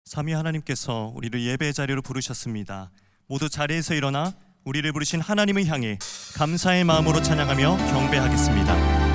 삼위 하나님께서 우리를 예배의 자리로 부르셨습니다. 모두 자리에서 일어나 우리를 부르신 하나님을 향해 감사의 마음으로 찬양하며 경배하겠습니다.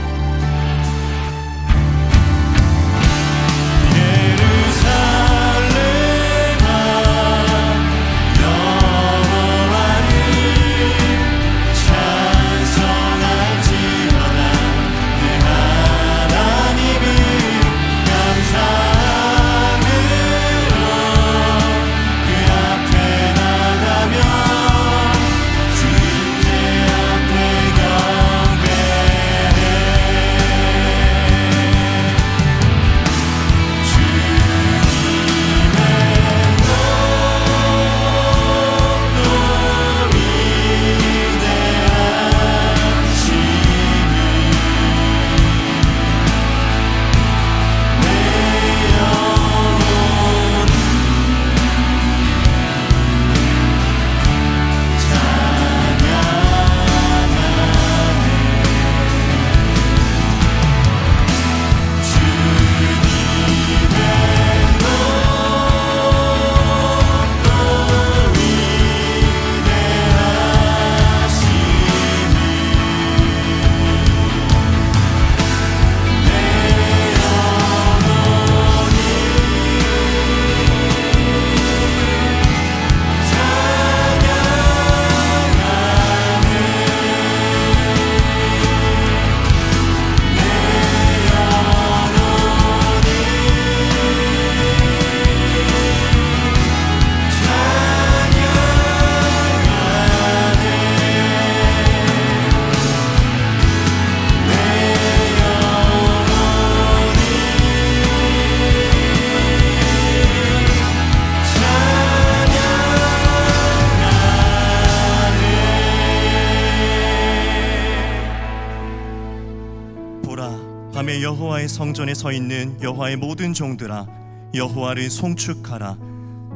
밤에 여호와의 성전에 서 있는 여호와의 모든 종들아, 여호와를 송축하라.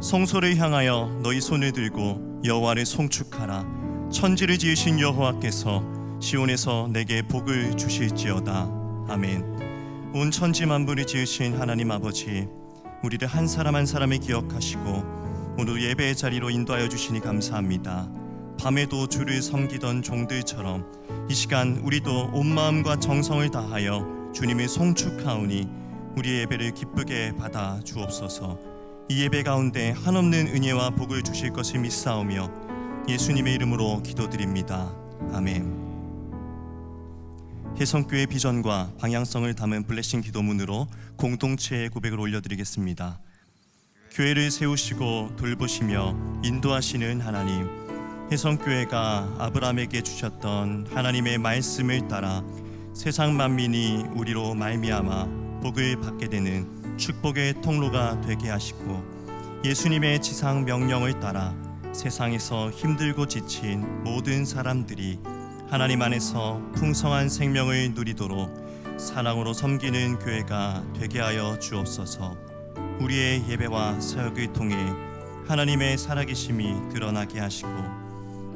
성소를 향하여 너희 손을 들고 여호와를 송축하라. 천지를 지으신 여호와께서 시온에서 내게 복을 주실지어다. 아멘. 온 천지 만물을 지으신 하나님 아버지, 우리를 한 사람 한 사람을 기억하시고 오늘 예배의 자리로 인도하여 주시니 감사합니다. 밤에도 주를 섬기던 종들처럼 이 시간 우리도 온 마음과 정성을 다하여 주님을 송축하오니 우리의 예배를 기쁘게 받아 주옵소서. 이 예배 가운데 한없는 은혜와 복을 주실 것을 믿사오며 예수님의 이름으로 기도드립니다. 아멘. 혜성교회 비전과 방향성을 담은 블레싱 기도문으로 공동체의 고백을 올려드리겠습니다. 교회를 세우시고 돌보시며 인도하시는 하나님, 혜성교회가 아브라함에게 주셨던 하나님의 말씀을 따라 세상 만민이 우리로 말미암아 복을 받게 되는 축복의 통로가 되게 하시고, 예수님의 지상 명령을 따라 세상에서 힘들고 지친 모든 사람들이 하나님 안에서 풍성한 생명을 누리도록 사랑으로 섬기는 교회가 되게 하여 주옵소서. 우리의 예배와 사역을 통해 하나님의 살아계심이 드러나게 하시고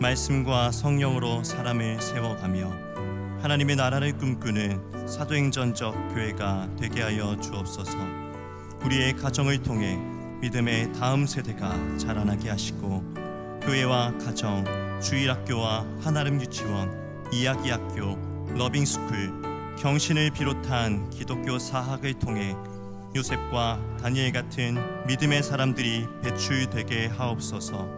말씀과 성령으로 사람을 세워가며 하나님의 나라를 꿈꾸는 사도행전적 교회가 되게 하여 주옵소서. 우리의 가정을 통해 믿음의 다음 세대가 자라나게 하시고 교회와 가정, 주일학교와 한아름 유치원, 이야기학교, 러빙스쿨, 경신을 비롯한 기독교 사학을 통해 요셉과 다니엘 같은 믿음의 사람들이 배출되게 하옵소서.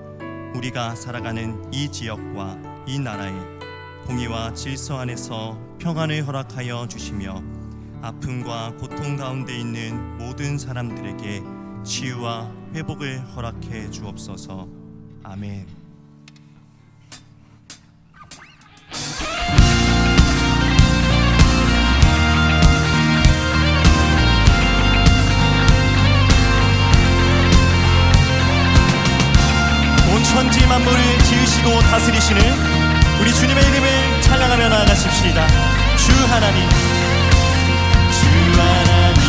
우리가 살아가는 이 지역과 이 나라에 공의와 질서 안에서 평안을 허락하여 주시며 아픔과 고통 가운데 있는 모든 사람들에게 치유와 회복을 허락해 주옵소서. 아멘. 온 천지 만물을 지으시고 다스리시는 우리 주님의 이름을 찬양하며 나아가십시다. 주 하나님, 주 하나님,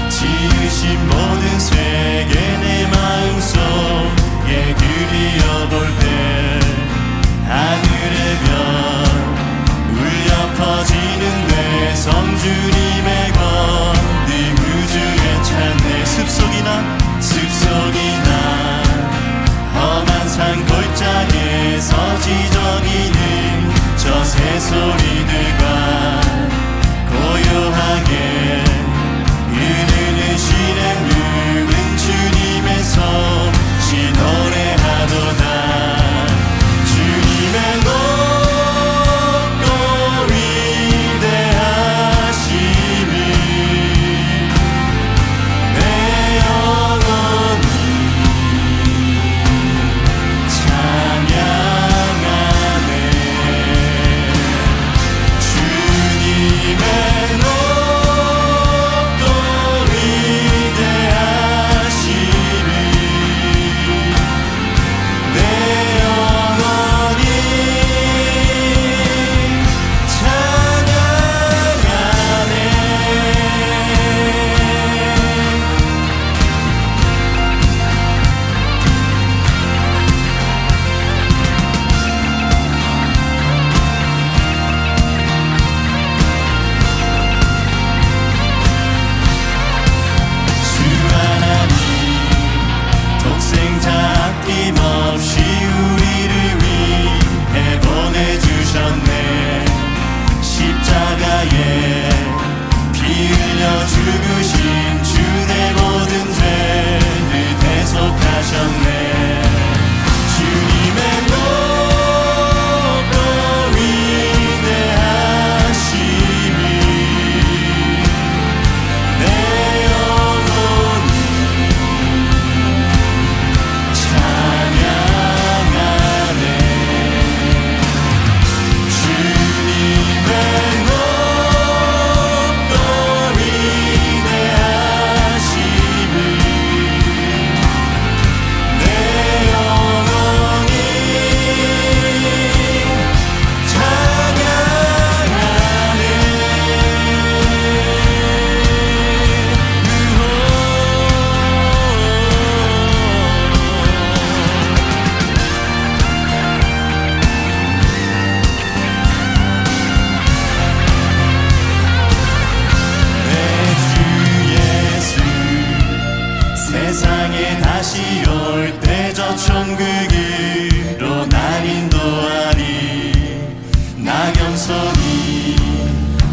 지으신 모든 세계 내 마음속에 그리어볼 때 하늘의 별 울려 퍼지는 내 성주님의 권능 우주의 찬양 습속이나 세상에 다시 올 때 저 천국으로 날 인도하리. 나 겸손히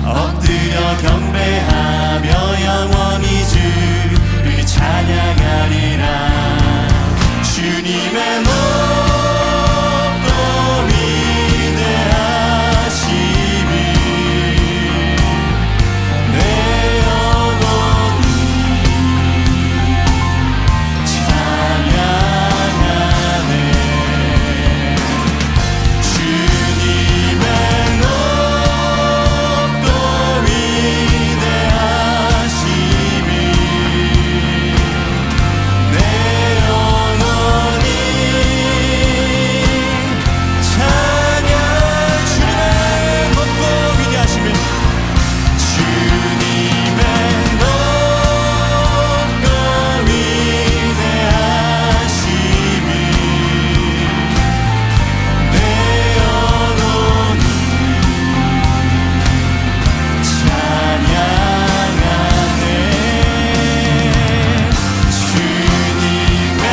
엎드려 경배하며 영원히 주를 찬양하리라. 주님의 높고 위대하심이 내 영혼이 찬양하네. 주님의 높고 위대하심이 내 영혼이 찬양. 주님의 높고 위대하심이 주님의 높고 위대하심이 내 영혼이 찬양하네. 주님의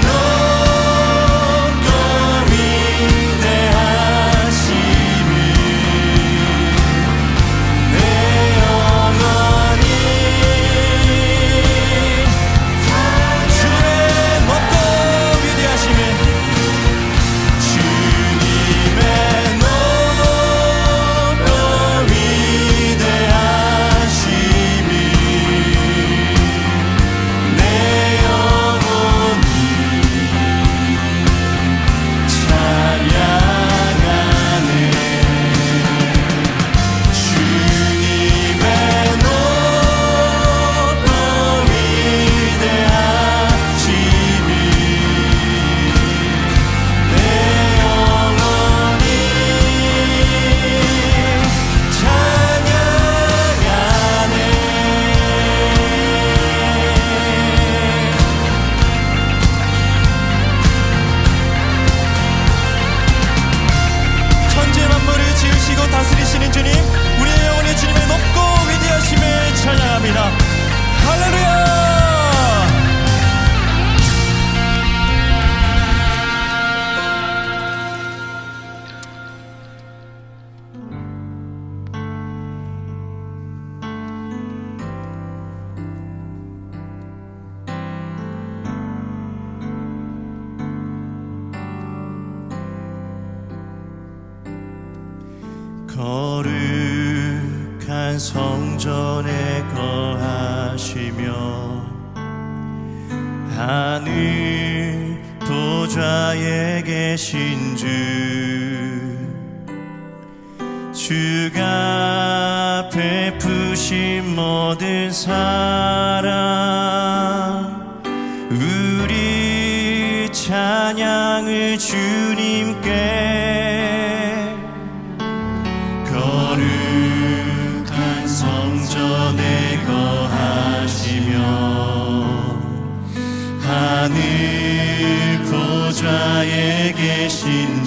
높고 위대하심이 내 영혼이 주님의 높고 위대하심이 주님의 높고 위대하심이 내 영혼이 찬양하네. 주님의 높고 위대하심이 내 영혼이 찬양하네. 천지 만물을 지으시고 다스리시는 주님, 우리의 영혼이 주님의 높고 위대하심을 찬양합니다. 할렐루야. 거룩한 성전에 거하시며 하늘 보좌에 계신 주가 베푸신 모든 사랑 우리 찬양을 주님께 거룩한 성전에 거하시며 하늘 보좌에 계신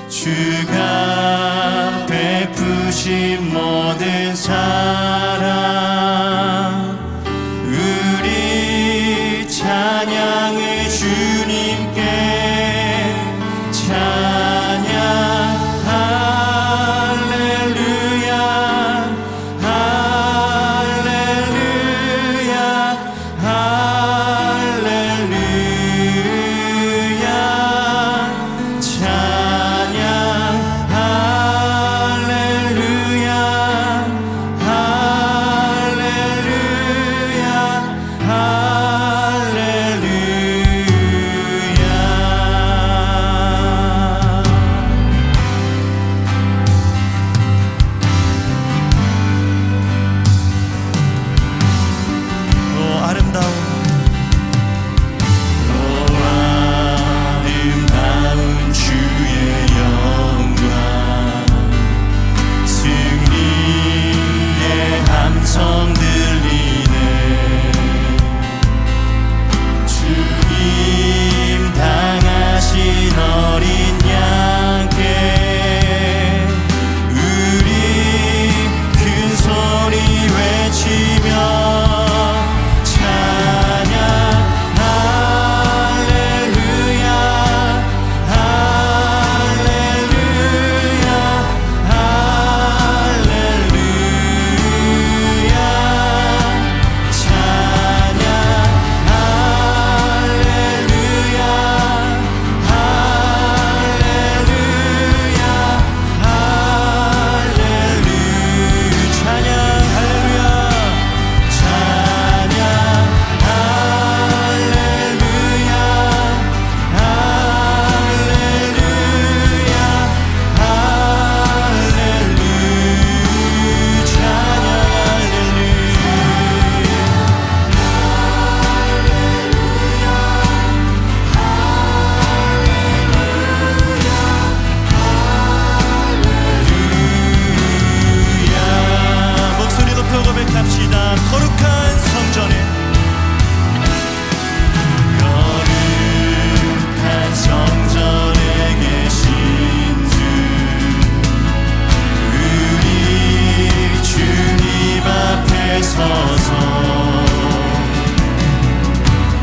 주가 베푸신 모든 사랑 우리 찬양을 주님께 찬양. 할렐루야 할렐루야 할렐루야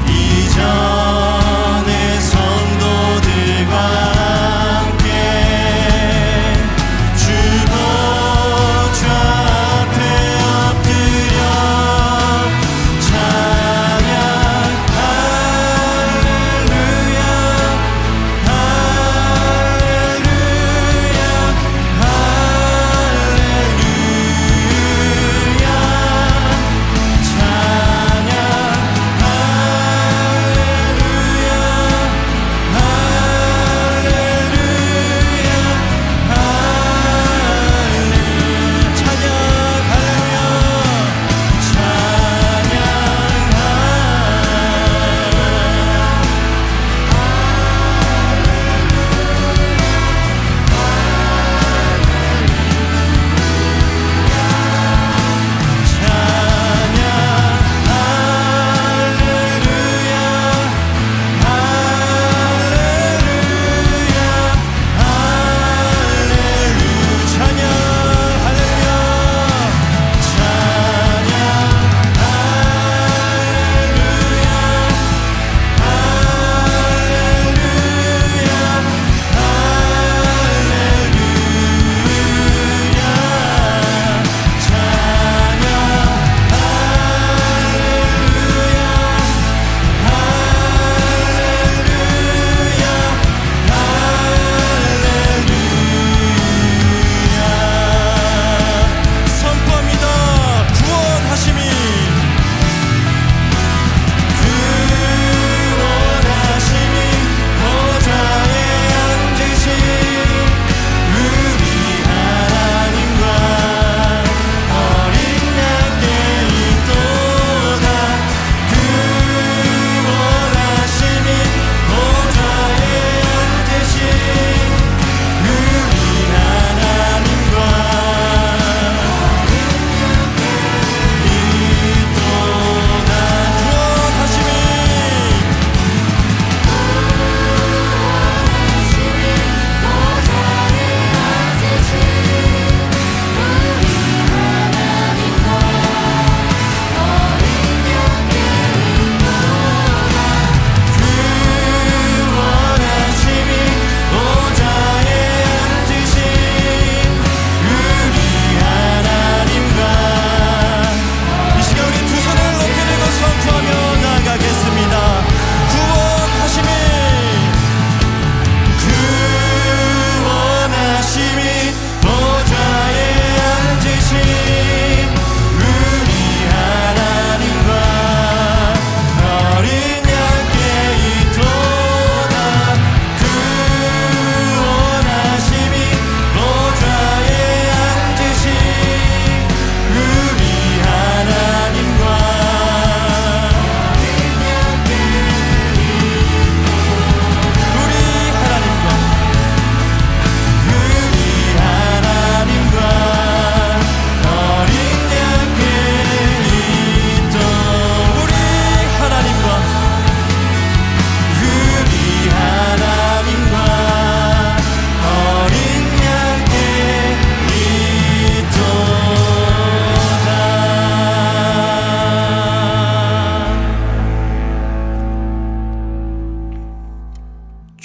이전의 성도들과 함께 주 보좌 앞에 엎드려 찬양 할렐루야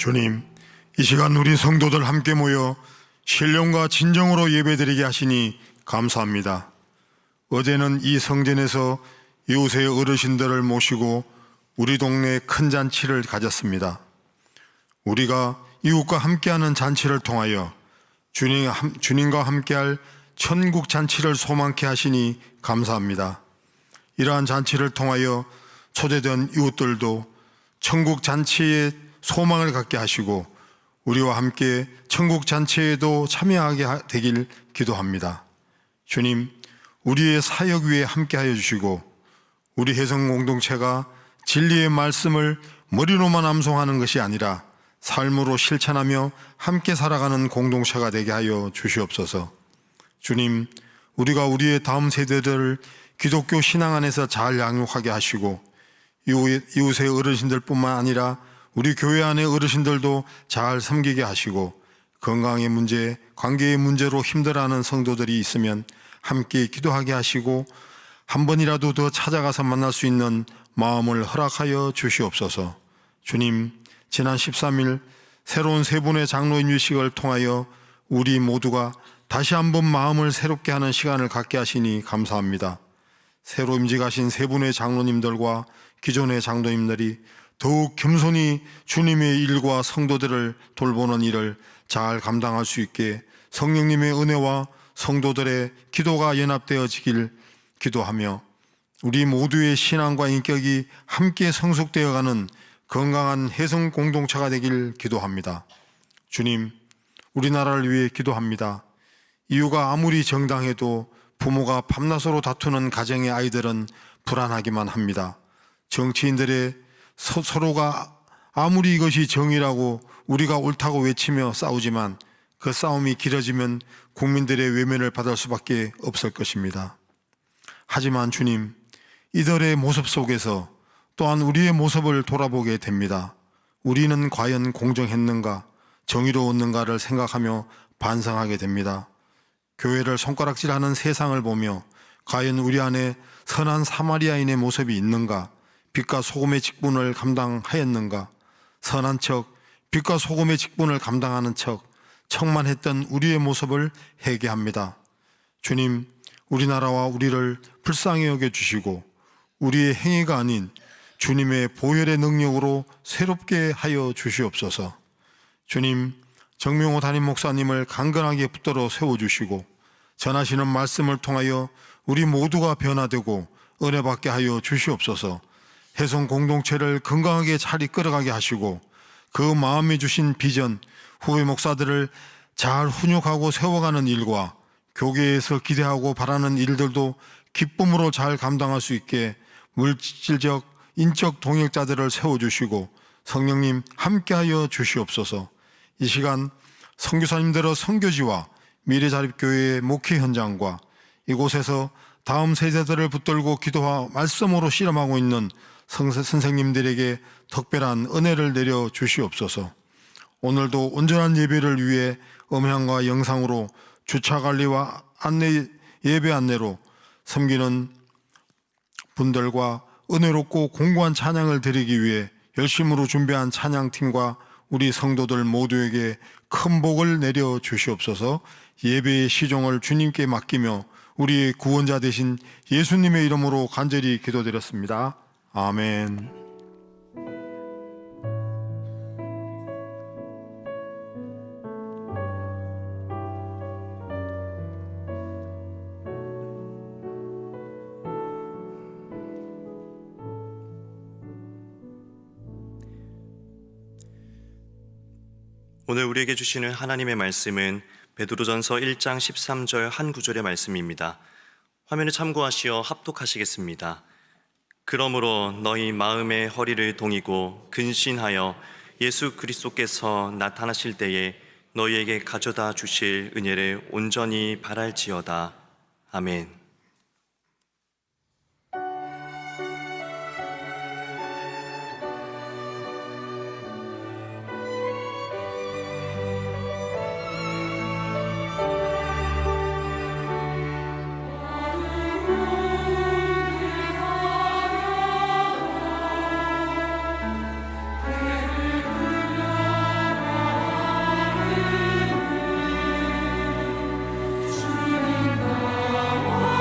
주님, 이 시간 우리 성도들 함께 모여 신령과 진정으로 예배드리게 하시니 감사합니다. 어제는 이 성전에서 이웃의 어르신들을 모시고 우리 동네에 큰 잔치를 가졌습니다. 우리가 이웃과 함께하는 잔치를 통하여 주님과 함께할 천국 잔치를 소망케 하시니 감사합니다. 이러한 잔치를 통하여 초대된 이웃들도 천국 잔치에 소망을 갖게 하시고 우리와 함께 천국 잔치에도 참여하게 되길 기도합니다. 주님, 우리의 사역 위에 함께하여 주시고 우리 혜성 공동체가 진리의 말씀을 머리로만 암송하는 것이 아니라 삶으로 실천하며 함께 살아가는 공동체가 되게 하여 주시옵소서. 주님, 우리가 우리의 다음 세대들을 기독교 신앙 안에서 잘 양육하게 하시고 이웃의 어르신들뿐만 아니라 우리 교회 안의 어르신들도 잘 섬기게 하시고 건강의 문제, 관계의 문제로 힘들어하는 성도들이 있으면 함께 기도하게 하시고 한 번이라도 더 찾아가서 만날 수 있는 마음을 허락하여 주시옵소서. 주님, 지난 13일 새로운 세 분의 장로인 유식을 통하여 우리 모두가 다시 한번 마음을 새롭게 하는 시간을 갖게 하시니 감사합니다. 새로 임직하신 세 분의 장로님들과 기존의 장로님들이 더욱 겸손히 주님의 일과 성도들을 돌보는 일을 잘 감당할 수 있게 성령님의 은혜와 성도들의 기도가 연합되어지길 기도하며 우리 모두의 신앙과 인격이 함께 성숙되어가는 건강한 혜성 공동체가 되길 기도합니다. 주님, 우리나라를 위해 기도합니다. 이유가 아무리 정당해도 부모가 밤낮으로 다투는 가정의 아이들은 불안하기만 합니다. 정치인들의 서로가 아무리 이것이 정의라고 우리가 옳다고 외치며 싸우지만 그 싸움이 길어지면 국민들의 외면을 받을 수밖에 없을 것입니다. 하지만 주님, 이들의 모습 속에서 또한 우리의 모습을 돌아보게 됩니다. 우리는 과연 공정했는가, 정의로웠는가를 생각하며 반성하게 됩니다. 교회를 손가락질하는 세상을 보며 과연 우리 안에 선한 사마리아인의 모습이 있는가, 빛과 소금의 직분을 감당하였는가, 선한 척, 빛과 소금의 직분을 감당하는 척만 했던 우리의 모습을 회개합니다. 주님, 우리나라와 우리를 불쌍히 여겨주시고 우리의 행위가 아닌 주님의 보혈의 능력으로 새롭게 하여 주시옵소서. 주님, 정명호 담임 목사님을 강건하게 붙들어 세워주시고 전하시는 말씀을 통하여 우리 모두가 변화되고 은혜받게 하여 주시옵소서. 혜성 공동체를 건강하게 잘 이끌어가게 하시고 그 마음에 주신 비전, 후배 목사들을 잘 훈육하고 세워가는 일과 교계에서 기대하고 바라는 일들도 기쁨으로 잘 감당할 수 있게 물질적, 인적 동역자들을 세워주시고 성령님 함께하여 주시옵소서. 이 시간 선교사님들의 선교지와 미래자립교회의 목회 현장과 이곳에서 다음 세대들을 붙들고 기도와 말씀으로 실험하고 있는 선생님들에게 특별한 은혜를 내려 주시옵소서. 오늘도 온전한 예배를 위해 음향과 영상으로 주차관리와 예배 안내로 섬기는 분들과 은혜롭고 공고한 찬양을 드리기 위해 열심으로 준비한 찬양팀과 우리 성도들 모두에게 큰 복을 내려 주시옵소서. 예배의 시종을 주님께 맡기며 우리의 구원자 되신 예수님의 이름으로 간절히 기도드렸습니다. 아멘. 오늘 우리에게 주시는 하나님의 말씀은 베드로전서 1장 13절 한 구절의 말씀입니다. 화면을 참고하시어 합독하시겠습니다. 그러므로 너희 마음의 허리를 동이고 근신하여 예수 그리스도께서 나타나실 때에 너희에게 가져다 주실 은혜를 온전히 바랄지어다. 아멘. 주님 나와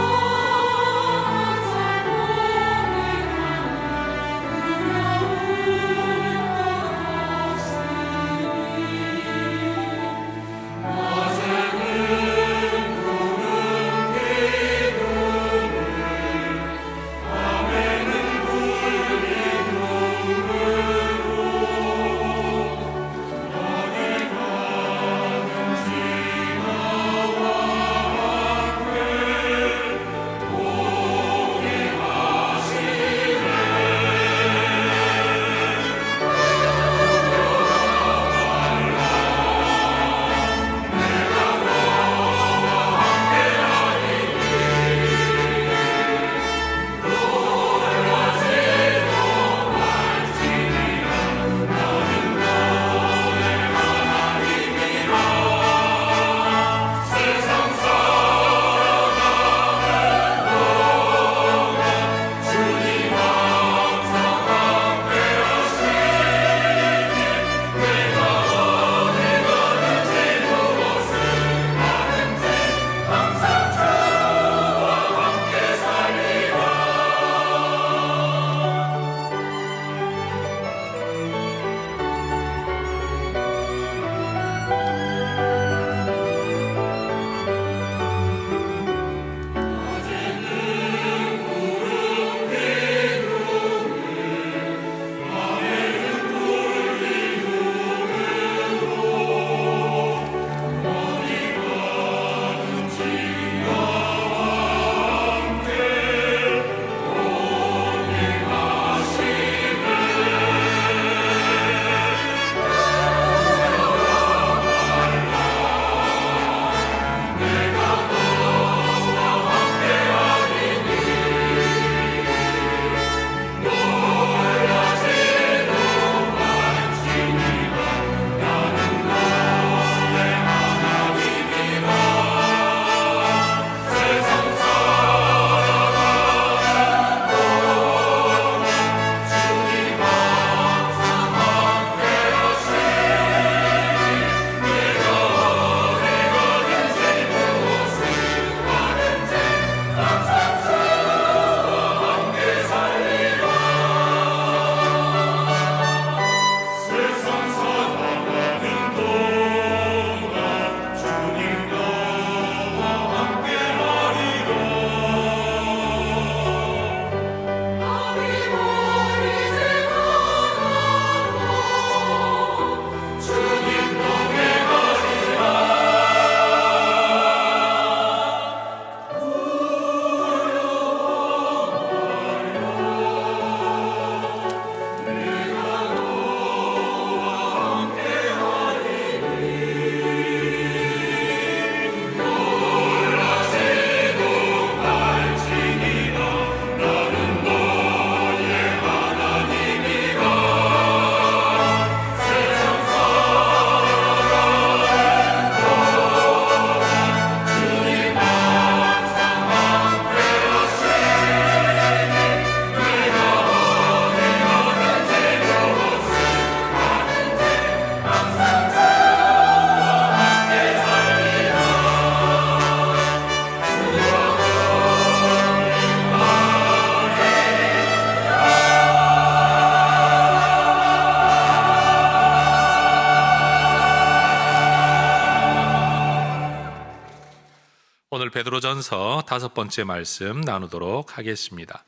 오늘 베드로전서 5번째 말씀 나누도록 하겠습니다.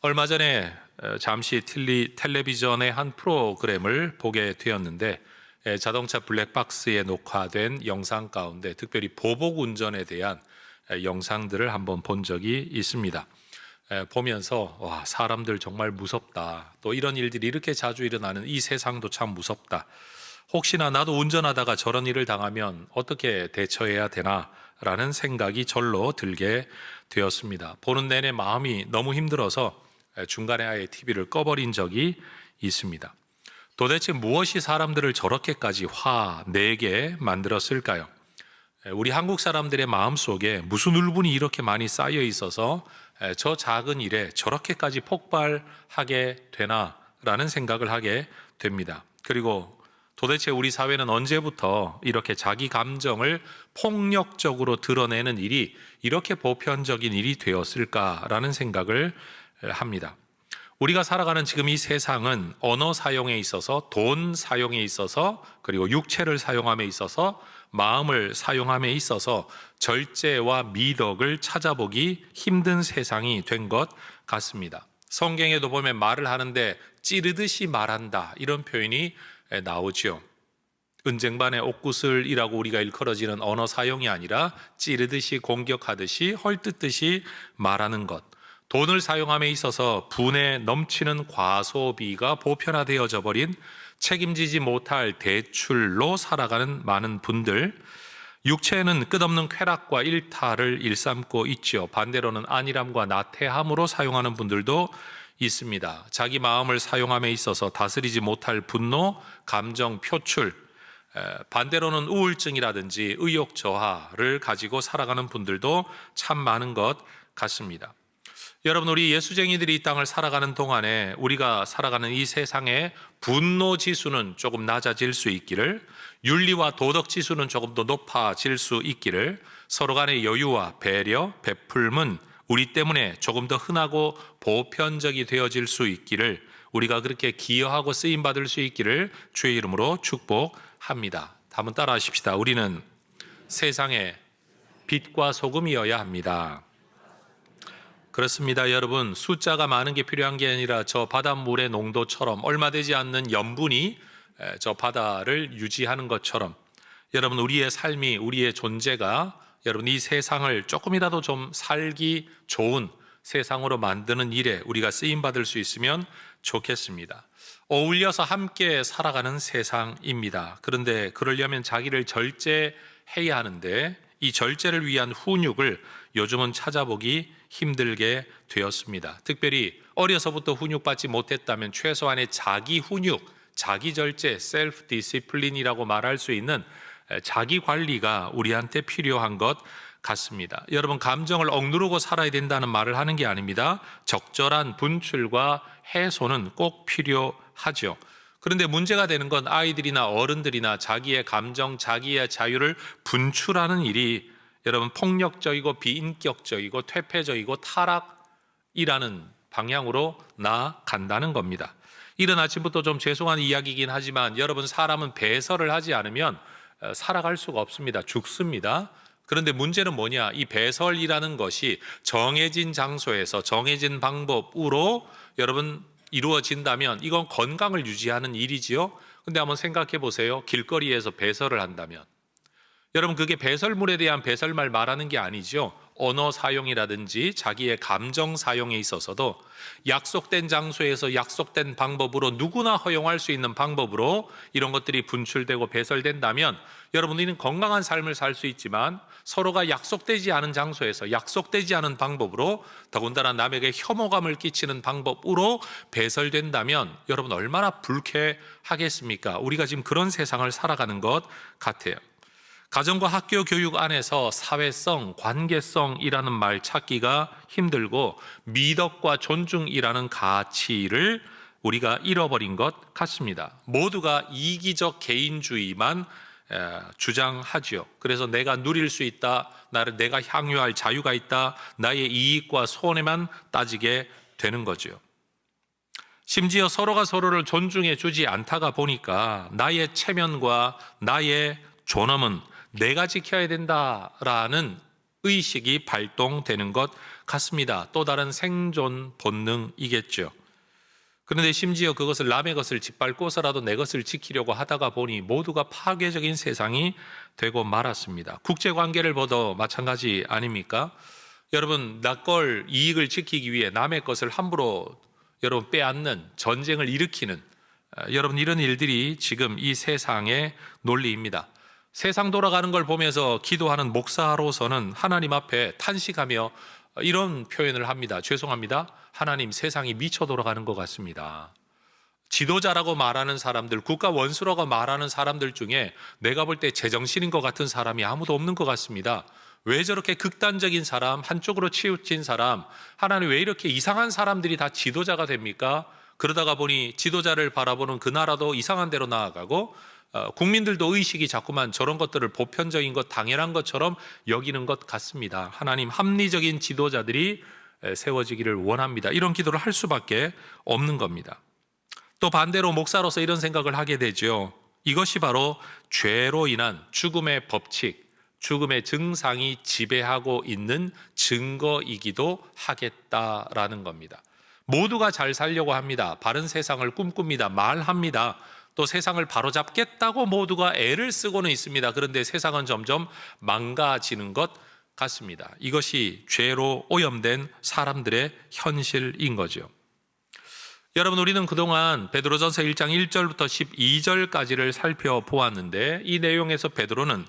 얼마 전에 잠시 텔레비전의 한 프로그램을 보게 되었는데 자동차 블랙박스에 녹화된 영상 가운데 특별히 보복 운전에 대한 영상들을 한번 본 적이 있습니다. 보면서 와, 사람들 정말 무섭다. 또 이런 일들이 이렇게 자주 일어나는 이 세상도 참 무섭다. 혹시나 나도 운전하다가 저런 일을 당하면 어떻게 대처해야 되나 라는 생각이 절로 들게 되었습니다. 보는 내내 마음이 너무 힘들어서 중간에 아예 TV를 꺼버린 적이 있습니다. 도대체 무엇이 사람들을 저렇게까지 화내게 만들었을까요? 우리 한국 사람들의 마음속에 무슨 울분이 이렇게 많이 쌓여 있어서 저 작은 일에 저렇게까지 폭발하게 되나라는 생각을 하게 됩니다. 그리고 도대체 우리 사회는 언제부터 이렇게 자기 감정을 폭력적으로 드러내는 일이 이렇게 보편적인 일이 되었을까라는 생각을 합니다. 우리가 살아가는 지금 이 세상은 언어 사용에 있어서, 돈 사용에 있어서, 그리고 육체를 사용함에 있어서, 마음을 사용함에 있어서 절제와 미덕을 찾아보기 힘든 세상이 된 것 같습니다. 성경에도 보면 말을 하는데 찌르듯이 말한다 이런 표현이 나오죠. 은쟁반의 옥구슬이라고 우리가 일컬어지는 언어 사용이 아니라 찌르듯이 공격하듯이 헐뜯듯이 말하는 것. 돈을 사용함에 있어서 분에 넘치는 과소비가 보편화되어져 버린 책임지지 못할 대출로 살아가는 많은 분들, 육체는 끝없는 쾌락과 일탈을 일삼고 있죠. 반대로는 안일함과 나태함으로 사용하는 분들도 있습니다. 자기 마음을 사용함에 있어서 다스리지 못할 분노, 감정 표출, 반대로는 우울증이라든지 의욕 저하를 가지고 살아가는 분들도 참 많은 것 같습니다. 여러분, 우리 예수쟁이들이 이 땅을 살아가는 동안에 우리가 살아가는 이 세상의 분노 지수는 조금 낮아질 수 있기를, 윤리와 도덕 지수는 조금 더 높아질 수 있기를, 서로 간의 여유와 배려, 베풀음은 우리 때문에 조금 더 흔하고 보편적이 되어질 수 있기를, 우리가 그렇게 기여하고 쓰임받을 수 있기를 주의 이름으로 축복합니다. 한번 따라 하십시다. 우리는 세상의 빛과 소금이어야 합니다. 그렇습니다. 여러분, 숫자가 많은 게 필요한 게 아니라 저 바닷물의 농도처럼 얼마 되지 않는 염분이 저 바다를 유지하는 것처럼, 여러분, 우리의 삶이, 우리의 존재가 여러분 이 세상을 조금이라도 좀 살기 좋은 세상으로 만드는 일에 우리가 쓰임받을 수 있으면 좋겠습니다. 어울려서 함께 살아가는 세상입니다. 그런데 그러려면 자기를 절제해야 하는데 이 절제를 위한 훈육을 요즘은 찾아보기 힘들게 되었습니다. 특별히 어려서부터 훈육받지 못했다면 최소한의 자기 훈육, 자기 절제, 셀프 디시플린이라고 말할 수 있는 자기 관리가 우리한테 필요한 것 같습니다. 여러분, 감정을 억누르고 살아야 된다는 말을 하는 게 아닙니다. 적절한 분출과 해소는 꼭 필요하죠. 그런데 문제가 되는 건 아이들이나 어른들이나 자기의 감정, 자기의 자유를 분출하는 일이 여러분 폭력적이고 비인격적이고 퇴폐적이고 타락이라는 방향으로 나아간다는 겁니다. 이른 아침부터 좀 죄송한 이야기이긴 하지만 여러분, 사람은 배설을 하지 않으면 살아갈 수가 없습니다. 죽습니다. 그런데 문제는 뭐냐? 이 배설이라는 것이 정해진 장소에서 정해진 방법으로 여러분 이루어진다면 이건 건강을 유지하는 일이지요. 근데 한번 생각해 보세요. 길거리에서 배설을 한다면 여러분, 그게 배설물에 대한 배설말 말하는 게 아니죠. 언어 사용이라든지 자기의 감정 사용에 있어서도 약속된 장소에서 약속된 방법으로 누구나 허용할 수 있는 방법으로 이런 것들이 분출되고 배설된다면 여러분, 우리는 건강한 삶을 살 수 있지만 서로가 약속되지 않은 장소에서 약속되지 않은 방법으로, 더군다나 남에게 혐오감을 끼치는 방법으로 배설된다면 여러분 얼마나 불쾌하겠습니까? 우리가 지금 그런 세상을 살아가는 것 같아요. 가정과 학교 교육 안에서 사회성, 관계성이라는 말 찾기가 힘들고 미덕과 존중이라는 가치를 우리가 잃어버린 것 같습니다. 모두가 이기적 개인주의만 주장하죠. 그래서 내가 누릴 수 있다, 내가 향유할 자유가 있다, 나의 이익과 손해만 따지게 되는 거죠. 심지어 서로가 서로를 존중해 주지 않다가 보니까 나의 체면과 나의 존엄은 내가 지켜야 된다라는 의식이 발동되는 것 같습니다. 또 다른 생존 본능이겠죠. 그런데 심지어 그것을 남의 것을 짓밟고서라도 내 것을 지키려고 하다가 보니 모두가 파괴적인 세상이 되고 말았습니다. 국제관계를 봐도 마찬가지 아닙니까? 여러분, 나 걸 이익을 지키기 위해 남의 것을 함부로 여러분 빼앗는, 전쟁을 일으키는 여러분, 이런 일들이 지금 이 세상의 논리입니다. 세상 돌아가는 걸 보면서 기도하는 목사로서는 하나님 앞에 탄식하며 이런 표현을 합니다. 죄송합니다. 하나님, 세상이 미쳐 돌아가는 것 같습니다. 지도자라고 말하는 사람들, 국가 원수라고 말하는 사람들 중에 내가 볼 때 제정신인 것 같은 사람이 아무도 없는 것 같습니다. 왜 저렇게 극단적인 사람, 한쪽으로 치우친 사람, 하나님 왜 이렇게 이상한 사람들이 다 지도자가 됩니까? 그러다가 보니 지도자를 바라보는 그 나라도 이상한 데로 나아가고 국민들도 의식이 자꾸만 저런 것들을 보편적인 것, 당연한 것처럼 여기는 것 같습니다. 하나님, 합리적인 지도자들이 세워지기를 원합니다. 이런 기도를 할 수밖에 없는 겁니다. 또 반대로 목사로서 이런 생각을 하게 되죠. 이것이 바로 죄로 인한 죽음의 법칙, 죽음의 증상이 지배하고 있는 증거이기도 하겠다라는 겁니다. 모두가 잘 살려고 합니다. 바른 세상을 꿈꿉니다. 말합니다. 또 세상을 바로잡겠다고 모두가 애를 쓰고는 있습니다. 그런데 세상은 점점 망가지는 것 같습니다. 이것이 죄로 오염된 사람들의 현실인 거죠. 여러분, 우리는 그동안 베드로전서 1장 1절부터 12절까지를 살펴보았는데 이 내용에서 베드로는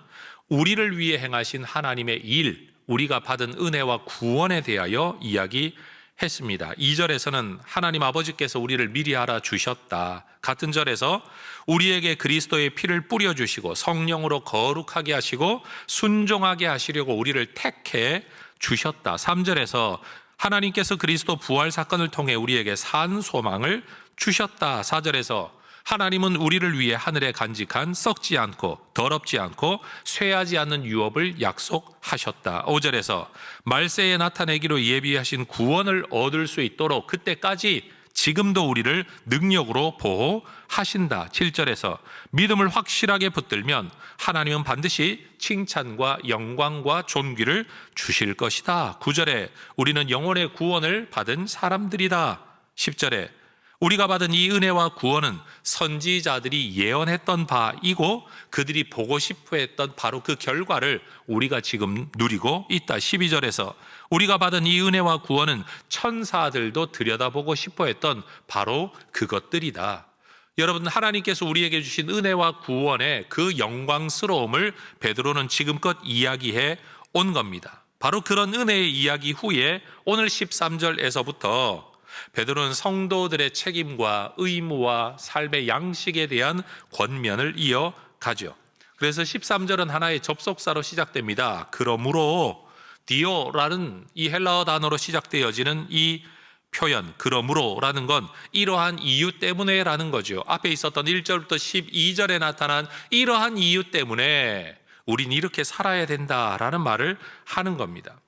우리를 위해 행하신 하나님의 일, 우리가 받은 은혜와 구원에 대하여 이야기했습니다. 2절에서는 하나님 아버지께서 우리를 미리 알아주셨다. 같은 절에서 우리에게 그리스도의 피를 뿌려주시고 성령으로 거룩하게 하시고 순종하게 하시려고 우리를 택해 주셨다. 3절에서 하나님께서 그리스도 부활 사건을 통해 우리에게 산 소망을 주셨다. 4절에서 하나님은 우리를 위해 하늘에 간직한 썩지 않고 더럽지 않고 쇠하지 않는 유업을 약속하셨다. 5절에서 말세에 나타내기로 예비하신 구원을 얻을 수 있도록 그때까지 지금도 우리를 능력으로 보호하신다. 7절에서 믿음을 확실하게 붙들면 하나님은 반드시 칭찬과 영광과 존귀를 주실 것이다. 9절에 우리는 영혼의 구원을 받은 사람들이다. 10절에 우리가 받은 이 은혜와 구원은 선지자들이 예언했던 바이고 그들이 보고 싶어 했던 바로 그 결과를 우리가 지금 누리고 있다. 12절에서 우리가 받은 이 은혜와 구원은 천사들도 들여다보고 싶어 했던 바로 그것들이다. 여러분, 하나님께서 우리에게 주신 은혜와 구원의 그 영광스러움을 베드로는 지금껏 이야기해 온 겁니다. 바로 그런 은혜의 이야기 후에 오늘 13절에서부터 베드로는 성도들의 책임과 의무와 삶의 양식에 대한 권면을 이어가죠. 그래서 13절은 하나의 접속사로 시작됩니다. 그러므로 디오라는 이 헬라어 단어로 시작되어지는 이 표현, 그러므로라는 건 이러한 이유 때문에라는 거죠. 앞에 있었던 1절부터 12절에 나타난 이러한 이유 때문에 우린 이렇게 살아야 된다라는 말을 하는 겁니다.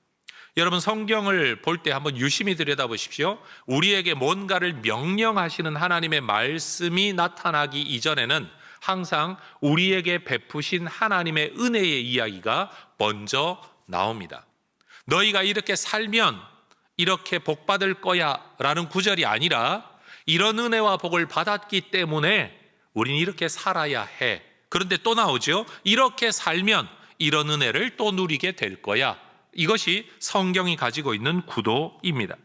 여러분, 성경을 볼 때 한번 유심히 들여다보십시오. 우리에게 뭔가를 명령하시는 하나님의 말씀이 나타나기 이전에는 항상 우리에게 베푸신 하나님의 은혜의 이야기가 먼저 나옵니다. 너희가 이렇게 살면 이렇게 복 받을 거야 라는 구절이 아니라 이런 은혜와 복을 받았기 때문에 우린 이렇게 살아야 해. 그런데 또 나오죠. 이렇게 살면 이런 은혜를 또 누리게 될 거야. 이것이 성경이 가지고 있는 구도입니다.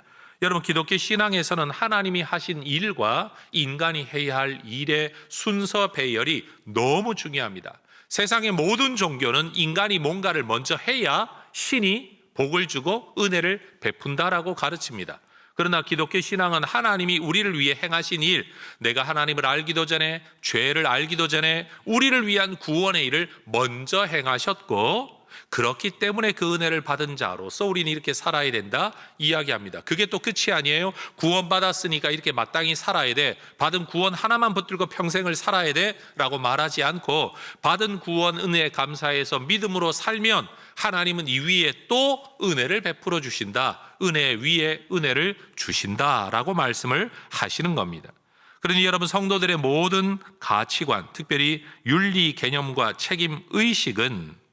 여러분, 기독교 신앙에서는 하나님이 하신 일과 인간이 해야 할 일의 순서 배열이 너무 중요합니다. 세상의 모든 종교는 인간이 뭔가를 먼저 해야 신이 복을 주고 은혜를 베푼다라고 가르칩니다. 그러나 기독교 신앙은 하나님이 우리를 위해 행하신 일, 내가 하나님을 알기도 전에, 죄를 알기도 전에 우리를 위한 구원의 일을 먼저 행하셨고, 그렇기 때문에 그 은혜를 받은 자로서 우리는 이렇게 살아야 된다 이야기합니다. 그게 또 끝이 아니에요. 구원받았으니까 이렇게 마땅히 살아야 돼, 받은 구원 하나만 붙들고 평생을 살아야 돼 라고 말하지 않고, 받은 구원 은혜에 감사해서 믿음으로 살면 하나님은 이 위에 또 은혜를 베풀어 주신다, 은혜 위에 은혜를 주신다라고 말씀을 하시는 겁니다. 그러니 여러분, 성도들의 모든 가치관, 특별히 윤리 개념과 책임 의식은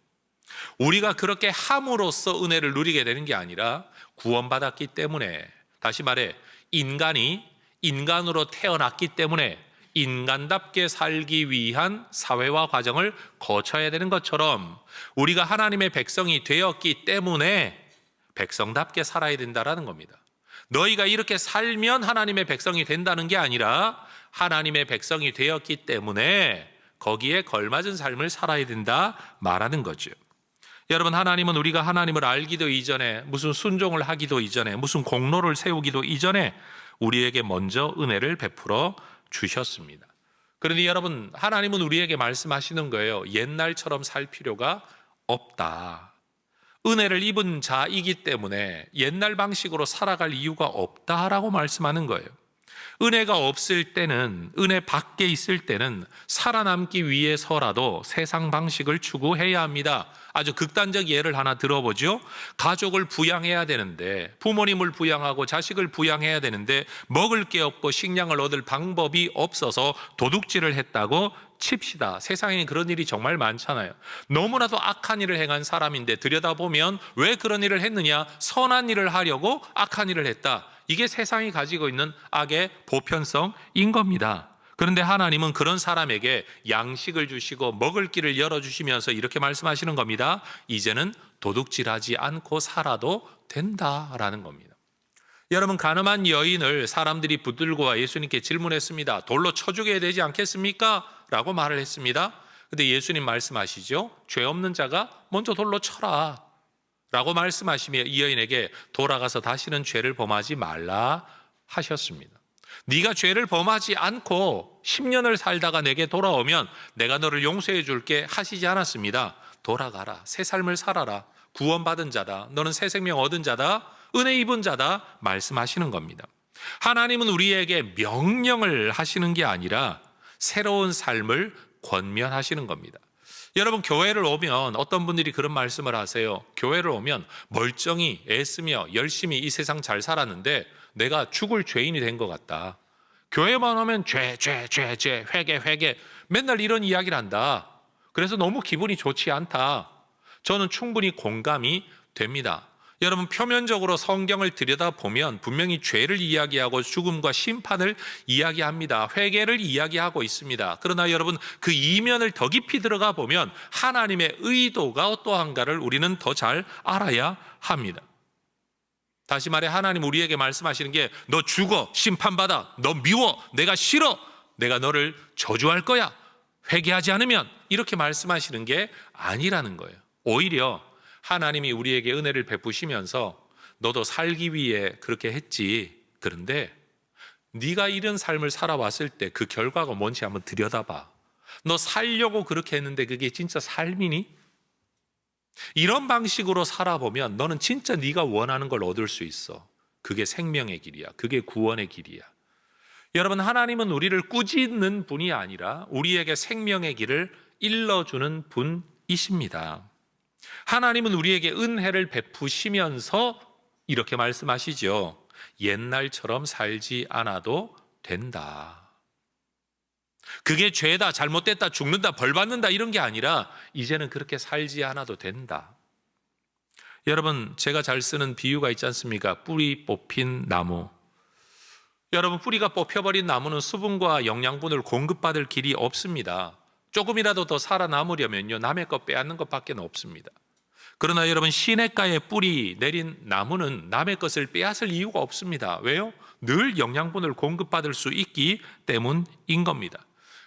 우리가 그렇게 함으로써 은혜를 누리게 되는 게 아니라 구원받았기 때문에, 다시 말해 인간이 인간으로 태어났기 때문에 인간답게 살기 위한 사회와 과정을 거쳐야 되는 것처럼 우리가 하나님의 백성이 되었기 때문에 백성답게 살아야 된다라는 겁니다. 너희가 이렇게 살면 하나님의 백성이 된다는 게 아니라 하나님의 백성이 되었기 때문에 거기에 걸맞은 삶을 살아야 된다 말하는 거죠. 여러분, 하나님은 우리가 하나님을 알기도 이전에, 무슨 순종을 하기도 이전에, 무슨 공로를 세우기도 이전에 우리에게 먼저 은혜를 베풀어 주셨습니다. 그러니 여러분, 하나님은 우리에게 말씀하시는 거예요. 옛날처럼 살 필요가 없다. 은혜를 입은 자이기 때문에 옛날 방식으로 살아갈 이유가 없다라고 말씀하는 거예요. 은혜가 없을 때는, 은혜 밖에 있을 때는 살아남기 위해서라도 세상 방식을 추구해야 합니다. 아주 극단적 예를 하나 들어보죠. 가족을 부양해야 되는데, 부모님을 부양하고 자식을 부양해야 되는데 먹을 게 없고 식량을 얻을 방법이 없어서 도둑질을 했다고 칩시다. 세상에 그런 일이 정말 많잖아요. 너무나도 악한 일을 행한 사람인데 들여다보면 왜 그런 일을 했느냐? 선한 일을 하려고 악한 일을 했다. 이게 세상이 가지고 있는 악의 보편성인 겁니다. 그런데 하나님은 그런 사람에게 양식을 주시고 먹을 길을 열어주시면서 이렇게 말씀하시는 겁니다. 이제는 도둑질하지 않고 살아도 된다라는 겁니다. 여러분, 가늠한 여인을 사람들이 붙들고 와 예수님께 질문했습니다. 돌로 쳐 죽여야 되지 않겠습니까? 라고 말을 했습니다. 근데 예수님 말씀하시죠. 죄 없는 자가 먼저 돌로 쳐라 라고 말씀하시며 이 여인에게 돌아가서 다시는 죄를 범하지 말라 하셨습니다. 네가 죄를 범하지 않고 10년을 살다가 내게 돌아오면 내가 너를 용서해 줄게 하시지 않았습니다. 돌아가라, 새 삶을 살아라, 구원받은 자다, 너는 새 생명 얻은 자다, 은혜 입은 자다 말씀하시는 겁니다. 하나님은 우리에게 명령을 하시는 게 아니라 새로운 삶을 권면하시는 겁니다. 여러분, 교회를 오면 어떤 분들이 그런 말씀을 하세요. 교회를 오면 멀쩡히 애쓰며 열심히 이 세상 잘 살았는데 내가 죽을 죄인이 된 것 같다. 교회만 오면 죄, 회개 맨날 이런 이야기를 한다. 그래서 너무 기분이 좋지 않다. 저는 충분히 공감이 됩니다. 여러분, 표면적으로 성경을 들여다보면 분명히 죄를 이야기하고 죽음과 심판을 이야기합니다. 회개를 이야기하고 있습니다. 그러나 여러분, 그 이면을 더 깊이 들어가 보면 하나님의 의도가 어떠한가를 우리는 더 잘 알아야 합니다. 다시 말해, 하나님 우리에게 말씀하시는 게 너 죽어, 심판받아, 너 미워, 내가 싫어, 내가 너를 저주할 거야, 회개하지 않으면, 이렇게 말씀하시는 게 아니라는 거예요. 오히려 하나님이 우리에게 은혜를 베푸시면서 너도 살기 위해 그렇게 했지. 그런데 네가 이런 삶을 살아왔을 때 그 결과가 뭔지 한번 들여다봐. 너 살려고 그렇게 했는데 그게 진짜 삶이니? 이런 방식으로 살아보면 너는 진짜 네가 원하는 걸 얻을 수 있어. 그게 생명의 길이야. 그게 구원의 길이야. 여러분, 하나님은 우리를 꾸짖는 분이 아니라 우리에게 생명의 길을 일러주는 분이십니다. 하나님은 우리에게 은혜를 베푸시면서 이렇게 말씀하시죠. 옛날처럼 살지 않아도 된다. 그게 죄다, 잘못됐다, 죽는다, 벌 받는다 이런 게 아니라 이제는 그렇게 살지 않아도 된다. 여러분, 제가 잘 쓰는 비유가 있지 않습니까? 뿌리 뽑힌 나무. 여러분, 뿌리가 뽑혀버린 나무는 수분과 영양분을 공급받을 길이 없습니다. 조금이라도 더 살아남으려면요, 남의 것 빼앗는 것밖에 없습니다. 그러나 여러분, 시냇가에 뿌리 내린 나무는 남의 것을 빼앗을 이유가 없습니다. 왜요? 늘 영양분을 공급받을 수 있기 때문인 겁니다.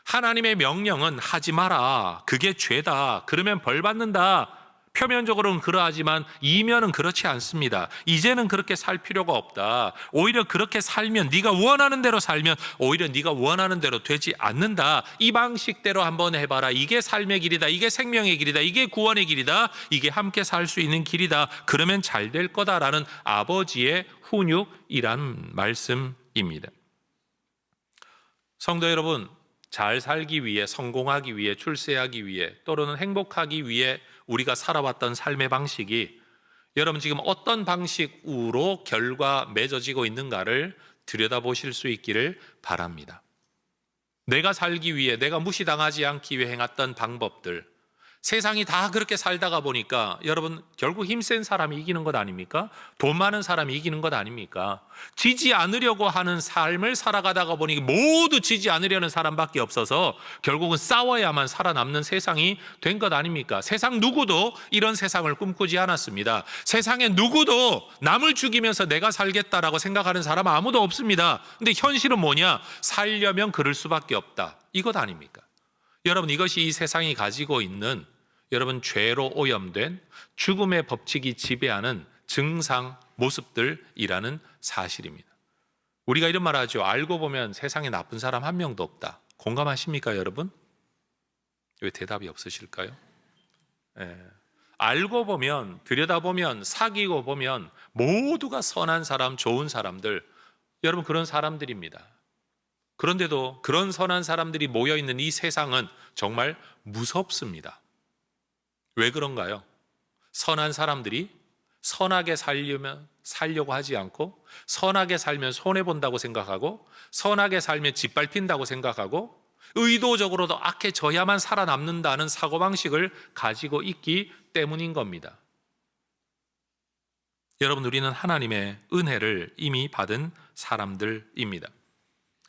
하나님의 명령은 하지 마라, 그게 죄다, 그러면 벌 받는다. 표면적으로는 그러하지만 이면은 그렇지 않습니다. 이제는 그렇게 살 필요가 없다. 오히려 그렇게 살면, 네가 원하는 대로 살면 오히려 네가 원하는 대로 되지 않는다. 이 방식대로 한번 해봐라. 이게 삶의 길이다. 이게 생명의 길이다. 이게 구원의 길이다. 이게 함께 살 수 있는 길이다. 그러면 잘 될 거다라는 아버지의 훈육이란 말씀입니다. 성도 여러분, 잘 살기 위해, 성공하기 위해, 출세하기 위해, 또는 행복하기 위해 우리가 살아왔던 삶의 방식이 여러분 지금 어떤 방식으로 결과 맺어지고 있는가를 들여다보실 수 있기를 바랍니다. 내가 살기 위해, 내가 무시당하지 않기 위해 행했던 방법들, 세상이 다 그렇게 살다가 보니까 여러분 결국 힘센 사람이 이기는 것 아닙니까? 돈 많은 사람이 이기는 것 아닙니까? 지지 않으려고 하는 삶을 살아가다가 보니 모두 지지 않으려는 사람밖에 없어서 결국은 싸워야만 살아남는 세상이 된 것 아닙니까? 세상 누구도 이런 세상을 꿈꾸지 않았습니다. 세상에 누구도 남을 죽이면서 내가 살겠다라고 생각하는 사람 아무도 없습니다. 근데 현실은 뭐냐? 살려면 그럴 수밖에 없다. 이것 아닙니까? 여러분, 이것이 이 세상이 가지고 있는 여러분 죄로 오염된 죽음의 법칙이 지배하는 증상 모습들이라는 사실입니다. 우리가 이런 말 하죠. 알고 보면 세상에 나쁜 사람 한 명도 없다. 공감하십니까, 여러분? 왜 대답이 없으실까요? 알고 보면, 들여다보면, 사귀고 보면 모두가 선한 사람, 좋은 사람들, 여러분 그런 사람들입니다. 그런데도 그런 선한 사람들이 모여있는 이 세상은 정말 무섭습니다. 왜 그런가요? 선한 사람들이 선하게 살려고 하지 않고, 선하게 살면 손해본다고 생각하고, 선하게 살면 짓밟힌다고 생각하고, 의도적으로도 악해져야만 살아남는다는 사고방식을 가지고 있기 때문인 겁니다. 여러분, 우리는 하나님의 은혜를 이미 받은 사람들입니다.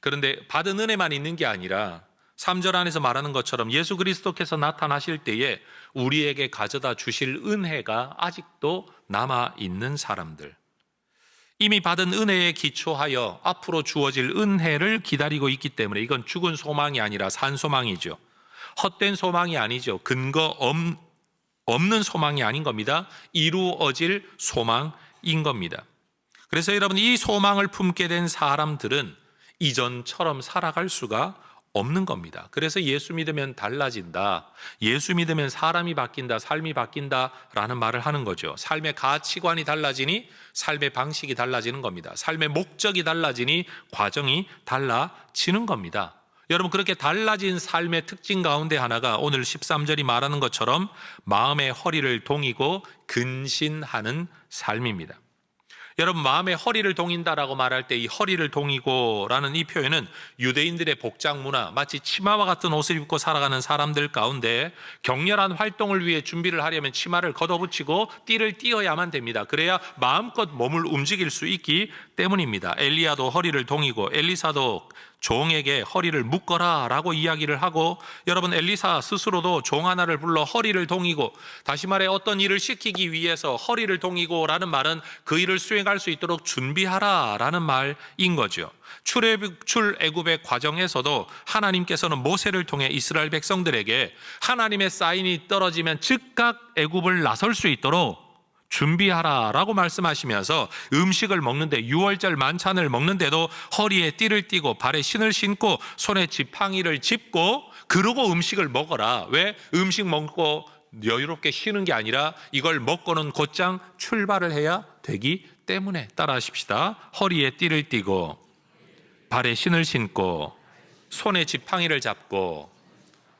그런데 받은 은혜만 있는 게 아니라 3절 안에서 말하는 것처럼 예수 그리스도께서 나타나실 때에 우리에게 가져다 주실 은혜가 아직도 남아있는 사람들, 이미 받은 은혜에 기초하여 앞으로 주어질 은혜를 기다리고 있기 때문에 이건 죽은 소망이 아니라 산 소망이죠. 헛된 소망이 아니죠. 근거 없는 소망이 아닌 겁니다. 이루어질 소망인 겁니다. 그래서 여러분, 이 소망을 품게 된 사람들은 이전처럼 살아갈 수가 없는 겁니다. 그래서 예수 믿으면 달라진다, 예수 믿으면 사람이 바뀐다, 삶이 바뀐다라는 말을 하는 거죠. 삶의 가치관이 달라지니 삶의 방식이 달라지는 겁니다. 삶의 목적이 달라지니 과정이 달라지는 겁니다. 여러분, 그렇게 달라진 삶의 특징 가운데 하나가 오늘 13절이 말하는 것처럼 마음의 허리를 동이고 근신하는 삶입니다. 여러분, 마음의 허리를 동인다라고 말할 때 이 허리를 동이고라는 이 표현은 유대인들의 복장 문화, 마치 치마와 같은 옷을 입고 살아가는 사람들 가운데 격렬한 활동을 위해 준비를 하려면 치마를 걷어붙이고 띠를 띄어야만 됩니다. 그래야 마음껏 몸을 움직일 수 있기 때문입니다. 엘리야도 허리를 동이고 엘리사도 종에게 허리를 묶어라 라고 이야기를 하고, 여러분 엘리사 스스로도 종 하나를 불러 허리를 동이고, 다시 말해 어떤 일을 시키기 위해서 허리를 동이고 라는 말은 그 일을 수행할 수 있도록 준비하라 라는 말인 거죠. 출애굽의 과정에서도 하나님께서는 모세를 통해 이스라엘 백성들에게 하나님의 사인이 떨어지면 즉각 애굽을 나설 수 있도록 준비하라 라고 말씀하시면서 음식을 먹는데, 6월절 만찬을 먹는데도 허리에 띠를 띠고 발에 신을 신고 손에 지팡이를 짚고 그러고 음식을 먹어라. 왜? 음식 먹고 여유롭게 쉬는 게 아니라 이걸 먹고는 곧장 출발을 해야 되기 때문에. 따라하십시다. 허리에 띠를 띠고 발에 신을 신고 손에 지팡이를 잡고.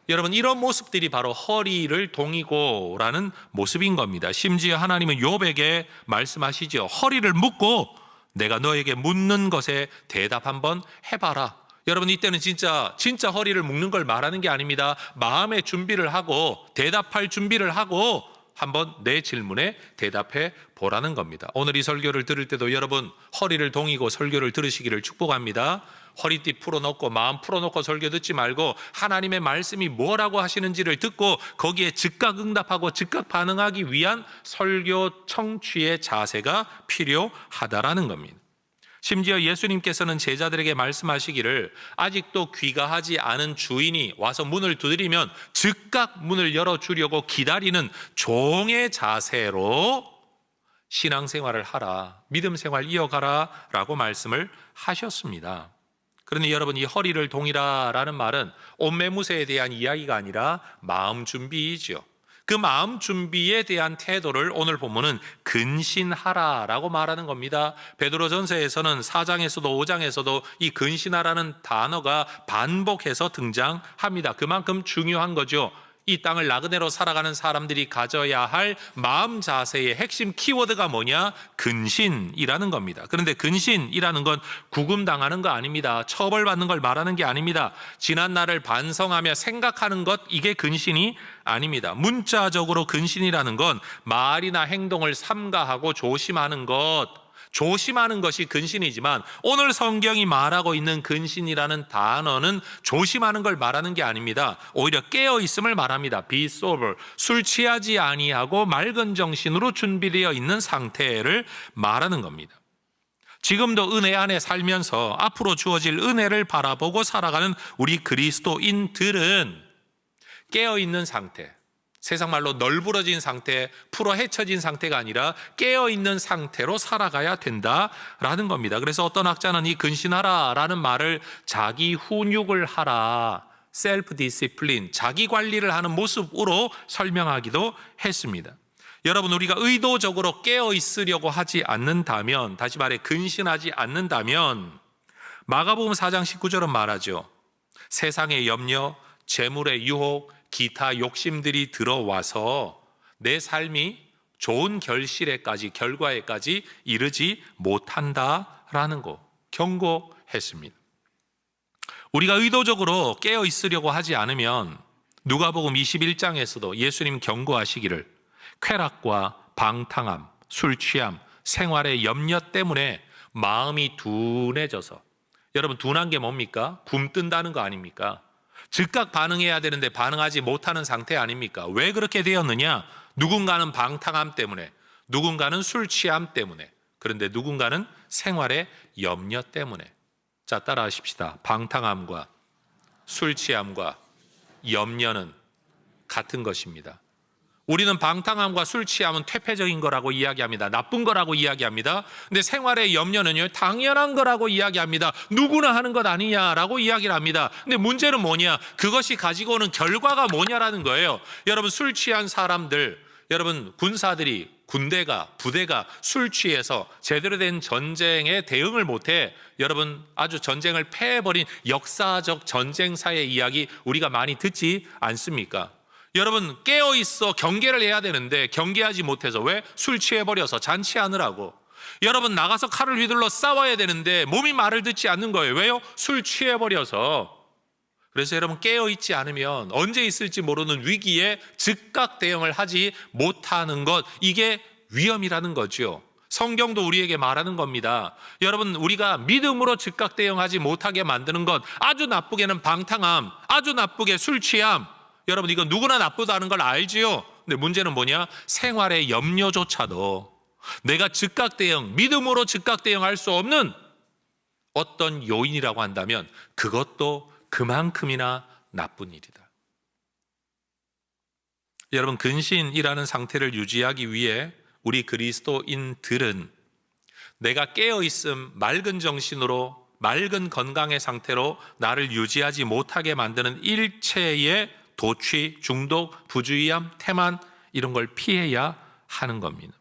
여러분, 이런 모습들이 바로 허리를 동이고라는 모습인 겁니다. 심지어 하나님은 욥에게 말씀하시죠. 허리를 묶고 내가 너에게 묻는 것에 대답 한번 해봐라. 여러분, 이때는 진짜 허리를 묶는 걸 말하는 게 아닙니다. 마음의 준비를 하고 대답할 준비를 하고 한번 내 질문에 대답해 보라는 겁니다. 오늘 이 설교를 들을 때도 여러분 허리를 동이고 설교를 들으시기를 축복합니다. 허리띠 풀어놓고 마음 풀어놓고 설교 듣지 말고 하나님의 말씀이 뭐라고 하시는지를 듣고 거기에 즉각 응답하고 즉각 반응하기 위한 설교 청취의 자세가 필요하다라는 겁니다. 심지어 예수님께서는 제자들에게 말씀하시기를 아직도 귀가하지 않은 주인이 와서 문을 두드리면 즉각 문을 열어주려고 기다리는 종의 자세로 신앙생활을 하라, 믿음 생활 이어가라 라고 말씀을 하셨습니다. 그런데 여러분, 이 허리를 동이라라는 말은 옷매무새에 대한 이야기가 아니라 마음 준비이죠. 그 마음 준비에 대한 태도를 오늘 본문은 근신하라라고 말하는 겁니다. 베드로전서에서는 4장에서도 5장에서도 이 근신하라는 단어가 반복해서 등장합니다. 그만큼 중요한 거죠. 이 땅을 나그네로 살아가는 사람들이 가져야 할 마음 자세의 핵심 키워드가 뭐냐? 근신이라는 겁니다. 그런데 근신이라는 건 구금당하는 거 아닙니다. 처벌받는 걸 말하는 게 아닙니다. 지난 날을 반성하며 생각하는 것, 이게 근신이 아닙니다. 문자적으로 근신이라는 건 말이나 행동을 삼가하고 조심하는 것이 근신이지만, 오늘 성경이 말하고 있는 근신이라는 단어는 조심하는 걸 말하는 게 아닙니다. 오히려 깨어 있음을 말합니다. Be sober. 술 취하지 아니하고 맑은 정신으로 준비되어 있는 상태를 말하는 겁니다. 지금도 은혜 안에 살면서 앞으로 주어질 은혜를 바라보고 살아가는 우리 그리스도인들은 깨어 있는 상태, 세상 말로 널브러진 상태, 풀어 헤쳐진 상태가 아니라 깨어있는 상태로 살아가야 된다라는 겁니다. 그래서 어떤 학자는 이 근신하라라는 말을 자기 훈육을 하라, 셀프 디시플린, 자기 관리를 하는 모습으로 설명하기도 했습니다. 여러분, 우리가 의도적으로 깨어 있으려고 하지 않는다면, 다시 말해 근신하지 않는다면, 마가복음 4장 19절은 말하죠. 세상의 염려, 재물의 유혹, 기타 욕심들이 들어와서 내 삶이 좋은 결과에까지 이르지 못한다라는 거 경고했습니다. 우리가 의도적으로 깨어 있으려고 하지 않으면 누가복음 21장에서도 예수님 경고하시기를 쾌락과 방탕함, 술 취함, 생활의 염려 때문에 마음이 둔해져서, 여러분 둔한 게 뭡니까? 굼뜬다는 거 아닙니까? 즉각 반응해야 되는데 반응하지 못하는 상태 아닙니까? 왜 그렇게 되었느냐? 누군가는 방탕함 때문에, 누군가는 술 취함 때문에, 그런데 누군가는 생활의 염려 때문에. 자, 따라하십시다. 방탕함과 술 취함과 염려는 같은 것입니다. 우리는 방탕함과 술 취함은 퇴폐적인 거라고 이야기합니다. 나쁜 거라고 이야기합니다. 근데 생활의 염려는요, 당연한 거라고 이야기합니다. 누구나 하는 것 아니냐라고 이야기를 합니다. 근데 문제는 뭐냐? 그것이 가지고 오는 결과가 뭐냐라는 거예요. 여러분, 술 취한 사람들, 여러분 군사들이, 부대가 술 취해서 제대로 된 전쟁에 대응을 못해 여러분 아주 전쟁을 패해버린 역사적 전쟁사의 이야기 우리가 많이 듣지 않습니까? 여러분 깨어있어 경계를 해야 되는데 경계하지 못해서, 왜? 술 취해버려서 잔치하느라고. 여러분 나가서 칼을 휘둘러 싸워야 되는데 몸이 말을 듣지 않는 거예요. 왜요? 술 취해버려서. 그래서 여러분 깨어있지 않으면 언제 있을지 모르는 위기에 즉각 대응을 하지 못하는 것, 이게 위험이라는 거죠. 성경도 우리에게 말하는 겁니다. 여러분 우리가 믿음으로 즉각 대응하지 못하게 만드는 것, 아주 나쁘게는 방탕함, 아주 나쁘게 술 취함, 여러분 이거 누구나 나쁘다는 걸 알지요. 근데 문제는 뭐냐? 생활의 염려조차도 내가 즉각 대응, 믿음으로 즉각 대응할 수 없는 어떤 요인이라고 한다면 그것도 그만큼이나 나쁜 일이다. 여러분 근신이라는 상태를 유지하기 위해 우리 그리스도인들은 내가 깨어있음, 맑은 정신으로, 맑은 건강의 상태로 나를 유지하지 못하게 만드는 일체의 도취, 중독, 부주의함, 태만, 이런 걸 피해야 하는 겁니다.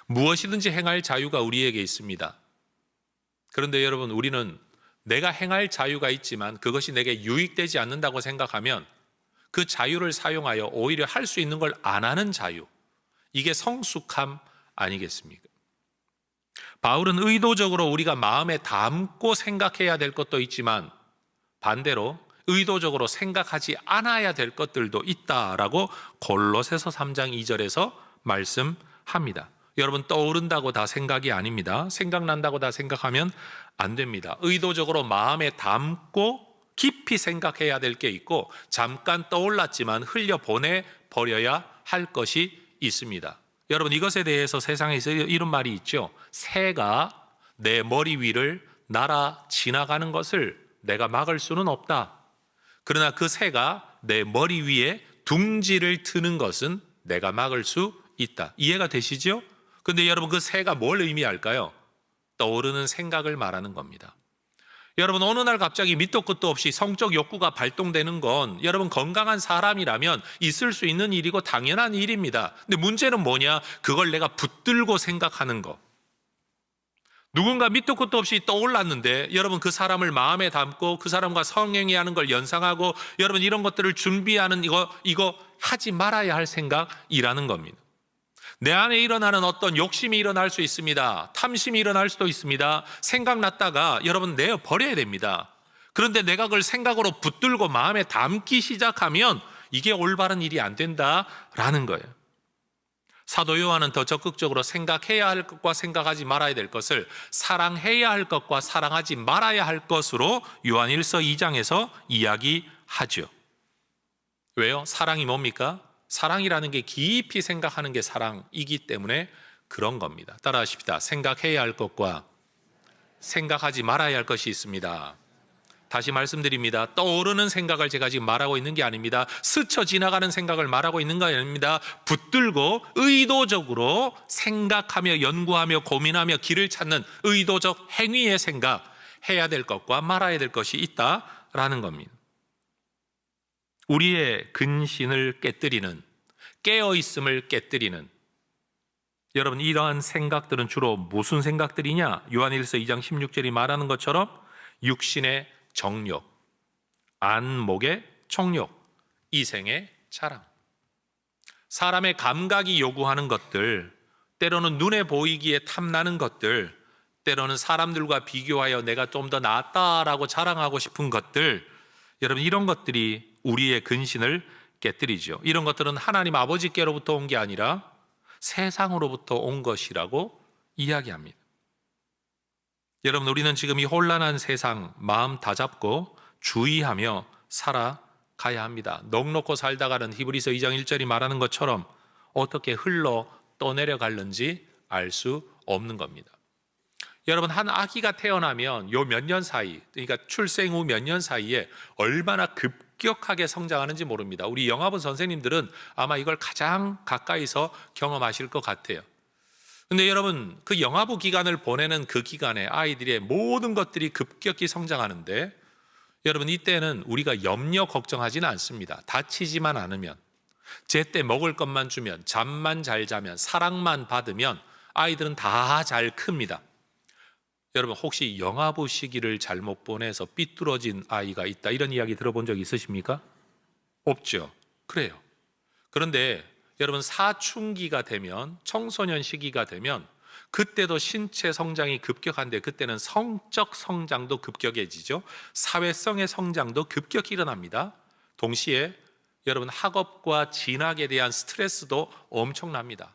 무엇이든지 행할 자유가 우리에게 있습니다. 그런데 여러분 우리는 내가 행할 자유가 있지만 그것이 내게 유익되지 않는다고 생각하면 그 자유를 사용하여 오히려 할 수 있는 걸 안 하는 자유, 이게 성숙함 아니겠습니까? 바울은 의도적으로 우리가 마음에 담고 생각해야 될 것도 있지만 반대로 의도적으로 생각하지 않아야 될 것들도 있다라고 골로새서 3장 2절에서 말씀합니다. 여러분 떠오른다고 다 생각이 아닙니다. 생각난다고 다 생각하면 안 됩니다. 의도적으로 마음에 담고 깊이 생각해야 될 게 있고, 잠깐 떠올랐지만 흘려보내 버려야 할 것이 있습니다. 여러분 이것에 대해서 세상에서 이런 말이 있죠. 새가 내 머리 위를 날아 지나가는 것을 내가 막을 수는 없다. 그러나 그 새가 내 머리 위에 둥지를 트는 것은 내가 막을 수 있다. 이해가 되시죠? 근데 여러분 그 새가 뭘 의미할까요? 떠오르는 생각을 말하는 겁니다. 여러분 어느 날 갑자기 밑도 끝도 없이 성적 욕구가 발동되는 건 여러분 건강한 사람이라면 있을 수 있는 일이고 당연한 일입니다. 근데 문제는 뭐냐? 그걸 내가 붙들고 생각하는 거. 누군가 밑도 끝도 없이 떠올랐는데 여러분 그 사람을 마음에 담고 그 사람과 성행위 하는 걸 연상하고 여러분 이런 것들을 준비하는 이거 하지 말아야 할 생각이라는 겁니다. 내 안에 일어나는 어떤 욕심이 일어날 수 있습니다. 탐심이 일어날 수도 있습니다. 생각났다가 여러분 내어 버려야 됩니다. 그런데 내가 그걸 생각으로 붙들고 마음에 담기 시작하면 이게 올바른 일이 안 된다라는 거예요. 사도 요한은 더 적극적으로 생각해야 할 것과 생각하지 말아야 될 것을 사랑해야 할 것과 사랑하지 말아야 할 것으로 요한 1서 2장에서 이야기하죠. 왜요? 사랑이 뭡니까? 사랑이라는 게 깊이 생각하는 게 사랑이기 때문에 그런 겁니다. 따라하십시다. 생각해야 할 것과 생각하지 말아야 할 것이 있습니다. 다시 말씀드립니다. 떠오르는 생각을 제가 지금 말하고 있는 게 아닙니다. 스쳐 지나가는 생각을 말하고 있는 거 아닙니다. 붙들고 의도적으로 생각하며 연구하며 고민하며 길을 찾는 의도적 행위의 생각, 해야 될 것과 말아야 될 것이 있다라는 겁니다. 우리의 근신을 깨뜨리는, 깨어있음을 깨뜨리는, 여러분 이러한 생각들은 주로 무슨 생각들이냐? 요한일서 2장 16절이 말하는 것처럼 육신의 정욕, 안목의 청욕, 이생의 자랑. 사람의 감각이 요구하는 것들, 때로는 눈에 보이기에 탐나는 것들, 때로는 사람들과 비교하여 내가 좀 더 낫다라고 자랑하고 싶은 것들, 여러분 이런 것들이 우리의 근신을 깨뜨리죠. 이런 것들은 하나님 아버지께로부터 온 게 아니라 세상으로부터 온 것이라고 이야기합니다. 여러분 우리는 지금 이 혼란한 세상 마음 다잡고 주의하며 살아가야 합니다. 넋놓고 살다가는 히브리서 2장 1절이 말하는 것처럼 어떻게 흘러 떠내려가는지 알 수 없는 겁니다. 여러분 한 아기가 태어나면 요 몇 년 사이, 그러니까 출생 후 몇 년 사이에 얼마나 급격하게 성장하는지 모릅니다. 우리 영화부 선생님들은 아마 이걸 가장 가까이서 경험하실 것 같아요. 근데 여러분 그 영아부 기간을 보내는 그 기간에 아이들의 모든 것들이 급격히 성장하는데 여러분 이때는 우리가 염려 걱정하지는 않습니다. 다치지만 않으면, 제때 먹을 것만 주면, 잠만 잘 자면, 사랑만 받으면 아이들은 다 잘 큽니다. 여러분 혹시 영아부 시기를 잘못 보내서 삐뚤어진 아이가 있다 이런 이야기 들어본 적 있으십니까? 없죠. 그래요. 그런데 여러분 사춘기가 되면, 청소년 시기가 되면 그때도 신체 성장이 급격한데 그때는 성적 성장도 급격해지죠. 사회성의 성장도 급격히 일어납니다. 동시에 여러분 학업과 진학에 대한 스트레스도 엄청납니다.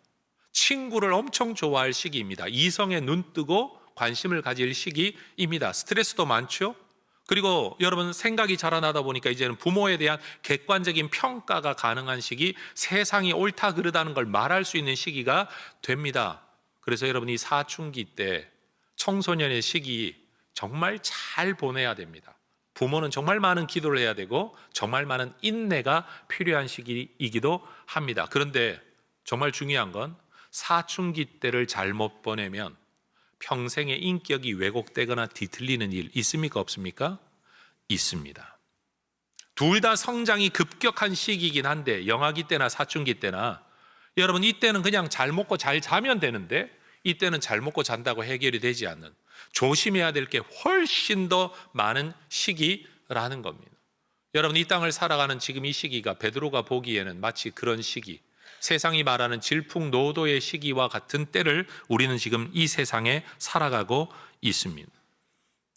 친구를 엄청 좋아할 시기입니다. 이성에 눈 뜨고 관심을 가질 시기입니다. 스트레스도 많죠. 그리고 여러분 생각이 자라나다 보니까 이제는 부모에 대한 객관적인 평가가 가능한 시기, 세상이 옳다 그르다는 걸 말할 수 있는 시기가 됩니다. 그래서 여러분 이 사춘기 때 청소년의 시기 정말 잘 보내야 됩니다. 부모는 정말 많은 기도를 해야 되고 정말 많은 인내가 필요한 시기이기도 합니다. 그런데 정말 중요한 건 사춘기 때를 잘못 보내면 평생의 인격이 왜곡되거나 뒤틀리는 일 있습니까? 없습니까? 있습니다. 둘 다 성장이 급격한 시기이긴 한데 영아기 때나 사춘기 때나 여러분 이때는 그냥 잘 먹고 잘 자면 되는데 이때는 잘 먹고 잔다고 해결이 되지 않는, 조심해야 될 게 훨씬 더 많은 시기라는 겁니다. 여러분 이 땅을 살아가는 지금 이 시기가 베드로가 보기에는 마치 그런 시기, 세상이 말하는 질풍노도의 시기와 같은 때를 우리는 지금 이 세상에 살아가고 있습니다.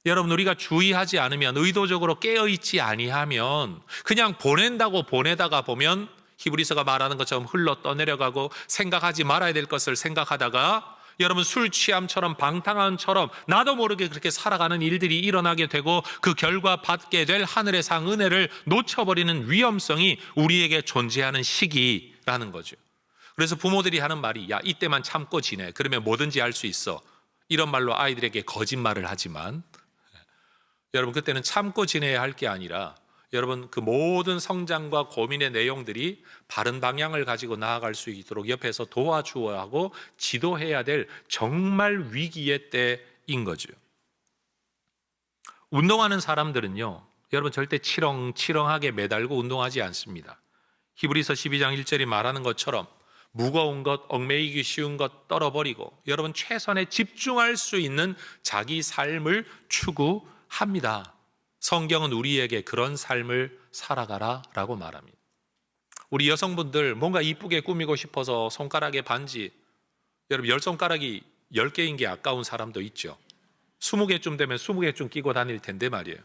여러분 우리가 주의하지 않으면, 의도적으로 깨어있지 아니하면 그냥 보낸다고 보내다가 보면 히브리서가 말하는 것처럼 흘러 떠내려가고 생각하지 말아야 될 것을 생각하다가 여러분 술 취함처럼 방탕함처럼 나도 모르게 그렇게 살아가는 일들이 일어나게 되고 그 결과 받게 될 하늘의 상 은혜를 놓쳐버리는 위험성이 우리에게 존재하는 시기라는 거죠. 그래서 부모들이 하는 말이 야 이때만 참고 지내, 그러면 뭐든지 할 수 있어, 이런 말로 아이들에게 거짓말을 하지만 여러분 그때는 참고 지내야 할 게 아니라 여러분 그 모든 성장과 고민의 내용들이 바른 방향을 가지고 나아갈 수 있도록 옆에서 도와주어야 하고 지도해야 될 정말 위기의 때인 거죠. 운동하는 사람들은요 여러분 절대 치렁치렁하게 매달고 운동하지 않습니다. 히브리서 12장 1절이 말하는 것처럼 무거운 것, 얽매이기 쉬운 것 떨어버리고 여러분 최선에 집중할 수 있는 자기 삶을 추구합니다. 성경은 우리에게 그런 삶을 살아가라 라고 말합니다. 우리 여성분들 뭔가 이쁘게 꾸미고 싶어서 손가락에 반지, 여러분 10손가락이 10개인 게 아까운 사람도 있죠. 20개쯤 되면 20개쯤 끼고 다닐 텐데 말이에요.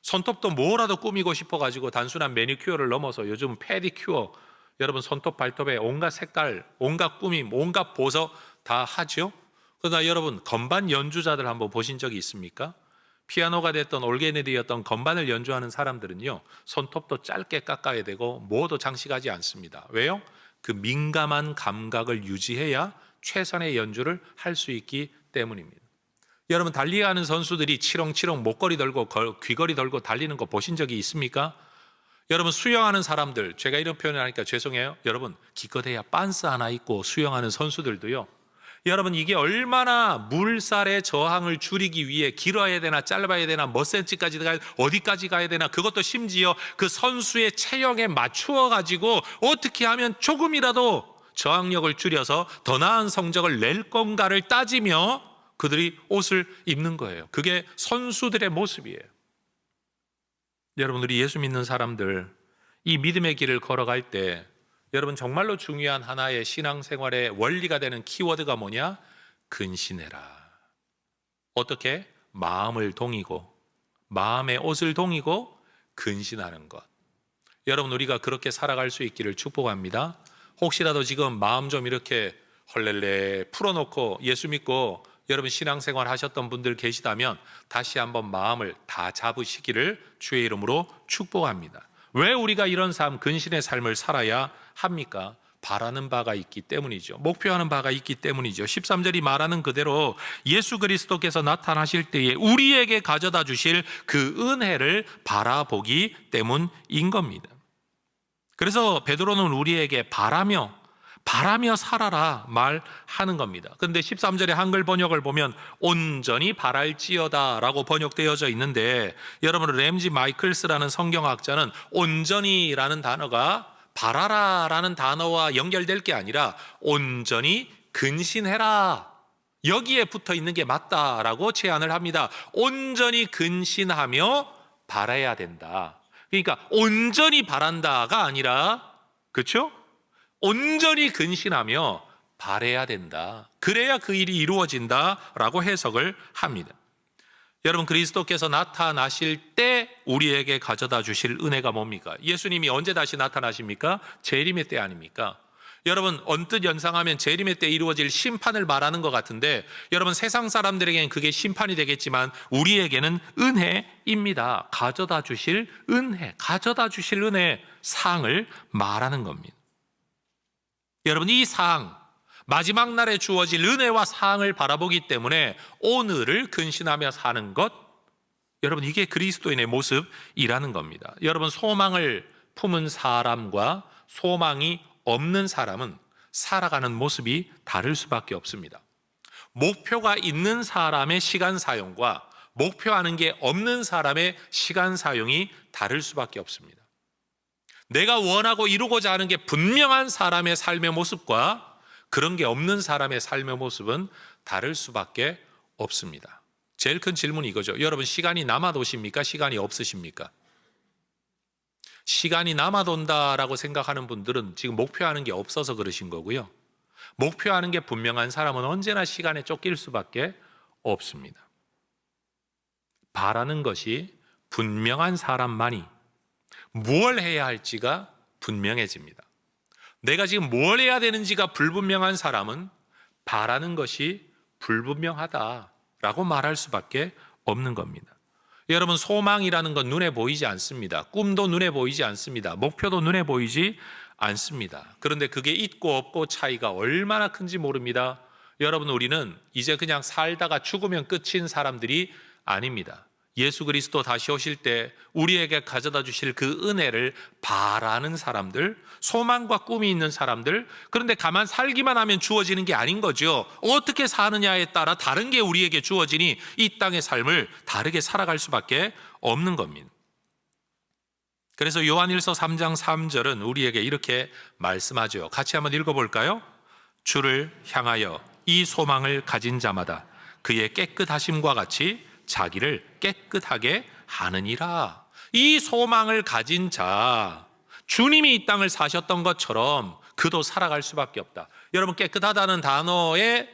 손톱도 뭐라도 꾸미고 싶어가지고 단순한 매니큐어를 넘어서 요즘 페디큐어, 여러분 손톱 발톱에 온갖 색깔, 온갖 꾸밈, 온갖 보석 다 하죠. 그러나 여러분 건반 연주자들 한번 보신 적이 있습니까? 피아노가 됐던 올게네디였던 건반을 연주하는 사람들은요, 손톱도 짧게 깎아야 되고 뭐도 장식하지 않습니다. 왜요? 그 민감한 감각을 유지해야 최선의 연주를 할 수 있기 때문입니다. 여러분 달리하는 선수들이 치렁치렁 목걸이 들고 귀걸이 들고 달리는 거 보신 적이 있습니까? 여러분 수영하는 사람들, 제가 이런 표현을 하니까 죄송해요. 여러분 기껏해야 빤스 하나 입고 수영하는 선수들도요, 여러분 이게 얼마나 물살의 저항을 줄이기 위해 길어야 되나 짧아야 되나 몇 센치까지 가야 어디까지 가야 되나, 그것도 심지어 그 선수의 체형에 맞추어 가지고 어떻게 하면 조금이라도 저항력을 줄여서 더 나은 성적을 낼 건가를 따지며 그들이 옷을 입는 거예요. 그게 선수들의 모습이에요. 여러분 우리 예수 믿는 사람들 이 믿음의 길을 걸어갈 때 여러분 정말로 중요한 하나의 신앙생활의 원리가 되는 키워드가 뭐냐? 근신해라. 어떻게? 마음을 동이고 마음의 옷을 동이고 근신하는 것. 여러분 우리가 그렇게 살아갈 수 있기를 축복합니다. 혹시라도 지금 마음 좀 이렇게 헐렐레 풀어놓고 예수 믿고 여러분 신앙생활 하셨던 분들 계시다면 다시 한번 마음을 다 잡으시기를 주의 이름으로 축복합니다. 왜 우리가 이런 삶, 근신의 삶을 살아야 합니까? 바라는 바가 있기 때문이죠. 목표하는 바가 있기 때문이죠. 13절이 말하는 그대로 예수 그리스도께서 나타나실 때에 우리에게 가져다 주실 그 은혜를 바라보기 때문인 겁니다. 그래서 베드로는 우리에게 바라며 살아라 말하는 겁니다. 그런데 13절의 한글 번역을 보면 온전히 바랄지어다 라고 번역되어져 있는데, 여러분 램지 마이클스라는 성경학자는 온전히라는 단어가 바라라 라는 단어와 연결될 게 아니라 온전히 근신해라, 여기에 붙어 있는 게 맞다라고 제안을 합니다. 온전히 근신하며 바라야 된다. 그러니까 온전히 바란다가 아니라, 그렇죠? 온전히 근신하며 바라야 된다. 그래야 그 일이 이루어진다라고 해석을 합니다. 여러분 그리스도께서 나타나실 때 우리에게 가져다 주실 은혜가 뭡니까? 예수님이 언제 다시 나타나십니까? 재림의 때 아닙니까? 여러분 언뜻 연상하면 재림의 때 이루어질 심판을 말하는 것 같은데, 여러분 세상 사람들에게는 그게 심판이 되겠지만 우리에게는 은혜입니다. 가져다 주실 은혜, 가져다 주실 은혜, 상을 말하는 겁니다. 여러분 이 상, 마지막 날에 주어질 은혜와 상을 바라보기 때문에 오늘을 근신하며 사는 것, 여러분 이게 그리스도인의 모습이라는 겁니다. 여러분 소망을 품은 사람과 소망이 없는 사람은 살아가는 모습이 다를 수밖에 없습니다. 목표가 있는 사람의 시간 사용과 목표하는 게 없는 사람의 시간 사용이 다를 수밖에 없습니다. 내가 원하고 이루고자 하는 게 분명한 사람의 삶의 모습과 그런 게 없는 사람의 삶의 모습은 다를 수밖에 없습니다. 제일 큰 질문이 이거죠. 여러분 시간이 남아도십니까? 시간이 없으십니까? 시간이 남아돈다라고 생각하는 분들은 지금 목표하는 게 없어서 그러신 거고요. 목표하는 게 분명한 사람은 언제나 시간에 쫓길 수밖에 없습니다. 바라는 것이 분명한 사람만이 뭘 해야 할지가 분명해집니다. 내가 지금 뭘 해야 되는지가 불분명한 사람은 바라는 것이 불분명하다라고 말할 수밖에 없는 겁니다. 여러분 소망이라는 건 눈에 보이지 않습니다. 꿈도 눈에 보이지 않습니다. 목표도 눈에 보이지 않습니다. 그런데 그게 있고 없고 차이가 얼마나 큰지 모릅니다. 여러분 우리는 이제 그냥 살다가 죽으면 끝인 사람들이 아닙니다. 예수 그리스도 다시 오실 때 우리에게 가져다 주실 그 은혜를 바라는 사람들, 소망과 꿈이 있는 사람들, 그런데 가만 살기만 하면 주어지는 게 아닌 거죠. 어떻게 사느냐에 따라 다른 게 우리에게 주어지니 이 땅의 삶을 다르게 살아갈 수밖에 없는 겁니다. 그래서 요한일서 3장 3절은 우리에게 이렇게 말씀하죠. 같이 한번 읽어볼까요? 주를 향하여 이 소망을 가진 자마다 그의 깨끗하심과 같이 자기를 깨끗하게 하느니라. 이 소망을 가진 자, 주님이 이 땅을 사셨던 것처럼 그도 살아갈 수밖에 없다. 여러분, 깨끗하다는 단어에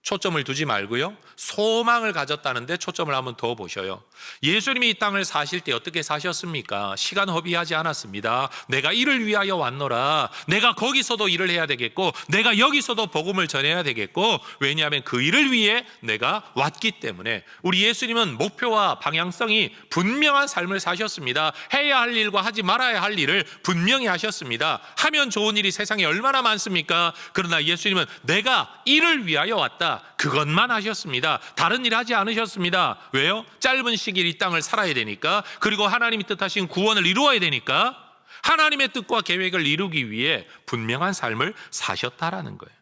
초점을 두지 말고요, 소망을 가졌다는데 초점을 한번 더 보셔요. 예수님이 이 땅을 사실 때 어떻게 사셨습니까? 시간 허비하지 않았습니다. 내가 이를 위하여 왔노라. 내가 거기서도 일을 해야 되겠고, 내가 여기서도 복음을 전해야 되겠고, 왜냐하면 그 일을 위해 내가 왔기 때문에. 우리 예수님은 목표와 방향성이 분명한 삶을 사셨습니다. 해야 할 일과 하지 말아야 할 일을 분명히 하셨습니다. 하면 좋은 일이 세상에 얼마나 많습니까? 그러나 예수님은 내가 이를 위하여 왔다, 그것만 하셨습니다. 다른 일 하지 않으셨습니다. 왜요? 짧은 시기에 이 땅을 살아야 되니까, 그리고 하나님이 뜻하신 구원을 이루어야 되니까, 하나님의 뜻과 계획을 이루기 위해 분명한 삶을 사셨다라는 거예요.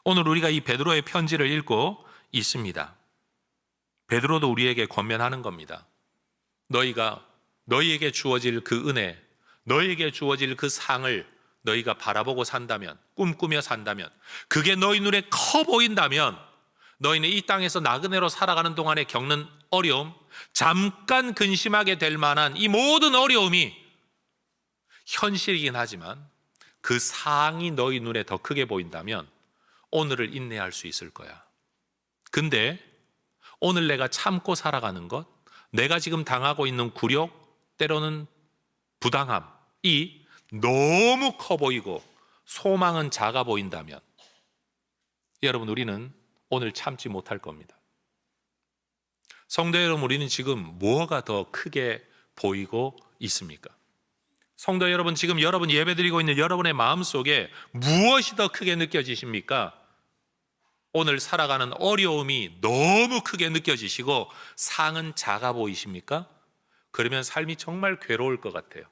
오늘 우리가 이 베드로의 편지를 읽고 있습니다. 베드로도 우리에게 권면하는 겁니다. 너희에게 주어질 그 은혜, 너희에게 주어질 그 상을 너희가 바라보고 산다면, 꿈꾸며 산다면, 그게 너희 눈에 커 보인다면, 너희는 이 땅에서 나그네로 살아가는 동안에 겪는 어려움, 잠깐 근심하게 될 만한 이 모든 어려움이 현실이긴 하지만 그 상이 너희 눈에 더 크게 보인다면 오늘을 인내할 수 있을 거야. 근데 오늘 내가 참고 살아가는 것, 내가 지금 당하고 있는 굴욕, 때로는 부당함이 너무 커 보이고 소망은 작아 보인다면, 여러분, 우리는 오늘 참지 못할 겁니다. 성도 여러분, 우리는 지금 뭐가 더 크게 보이고 있습니까? 성도 여러분, 지금 여러분 예배드리고 있는 여러분의 마음속에 무엇이 더 크게 느껴지십니까? 오늘 살아가는 어려움이 너무 크게 느껴지시고 상은 작아 보이십니까? 그러면 삶이 정말 괴로울 것 같아요.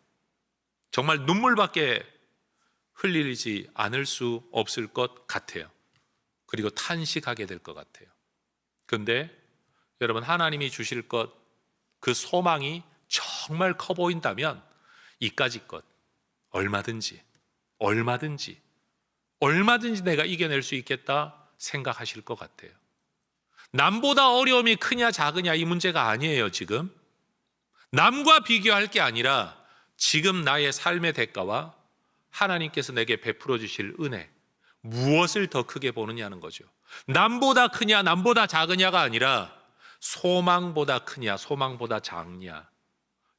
정말 눈물밖에 흘리지 않을 수 없을 것 같아요. 그리고 탄식하게 될 것 같아요. 그런데 여러분, 하나님이 주실 것, 그 소망이 정말 커 보인다면 이까짓 것 얼마든지 내가 이겨낼 수 있겠다 생각하실 것 같아요. 남보다 어려움이 크냐 작으냐 이 문제가 아니에요. 지금 남과 비교할 게 아니라 지금 나의 삶의 대가와 하나님께서 내게 베풀어 주실 은혜, 무엇을 더 크게 보느냐는 거죠. 남보다 크냐 남보다 작으냐가 아니라 소망보다 크냐 소망보다 작냐.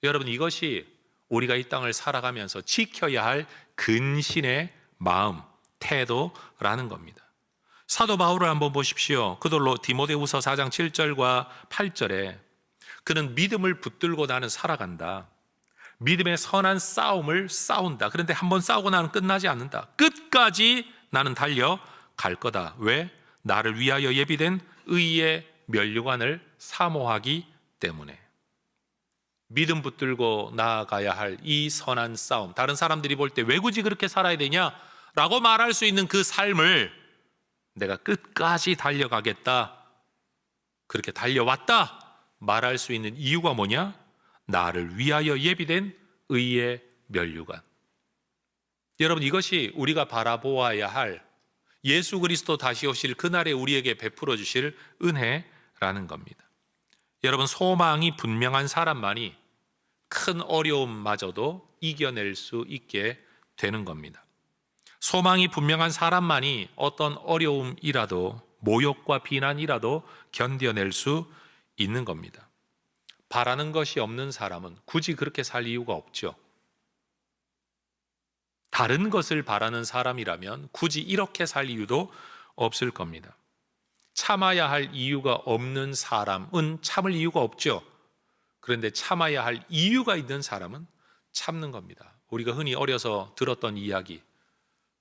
여러분, 이것이 우리가 이 땅을 살아가면서 지켜야 할 근신의 마음, 태도라는 겁니다. 사도 바울을 한번 보십시오. 그들로 디모데후서 4장 7절과 8절에 그는 믿음을 붙들고 나는 살아간다. 믿음의 선한 싸움을 싸운다. 그런데 한번 싸우고 나는 끝나지 않는다. 끝까지 나는 달려갈 거다. 왜? 나를 위하여 예비된 의의 면류관을 사모하기 때문에. 믿음 붙들고 나아가야 할 이 선한 싸움, 다른 사람들이 볼 때 왜 굳이 그렇게 살아야 되냐라고 말할 수 있는 그 삶을 내가 끝까지 달려가겠다, 그렇게 달려왔다 말할 수 있는 이유가 뭐냐? 나를 위하여 예비된 의의 면류관. 여러분, 이것이 우리가 바라보아야 할 예수 그리스도 다시 오실 그날에 우리에게 베풀어 주실 은혜라는 겁니다. 여러분, 소망이 분명한 사람만이 큰 어려움마저도 이겨낼 수 있게 되는 겁니다. 소망이 분명한 사람만이 어떤 어려움이라도, 모욕과 비난이라도 견뎌낼 수 있는 겁니다. 바라는 것이 없는 사람은 굳이 그렇게 살 이유가 없죠. 다른 것을 바라는 사람이라면 굳이 이렇게 살 이유도 없을 겁니다. 참아야 할 이유가 없는 사람은 참을 이유가 없죠. 그런데 참아야 할 이유가 있는 사람은 참는 겁니다. 우리가 흔히 어려서 들었던 이야기,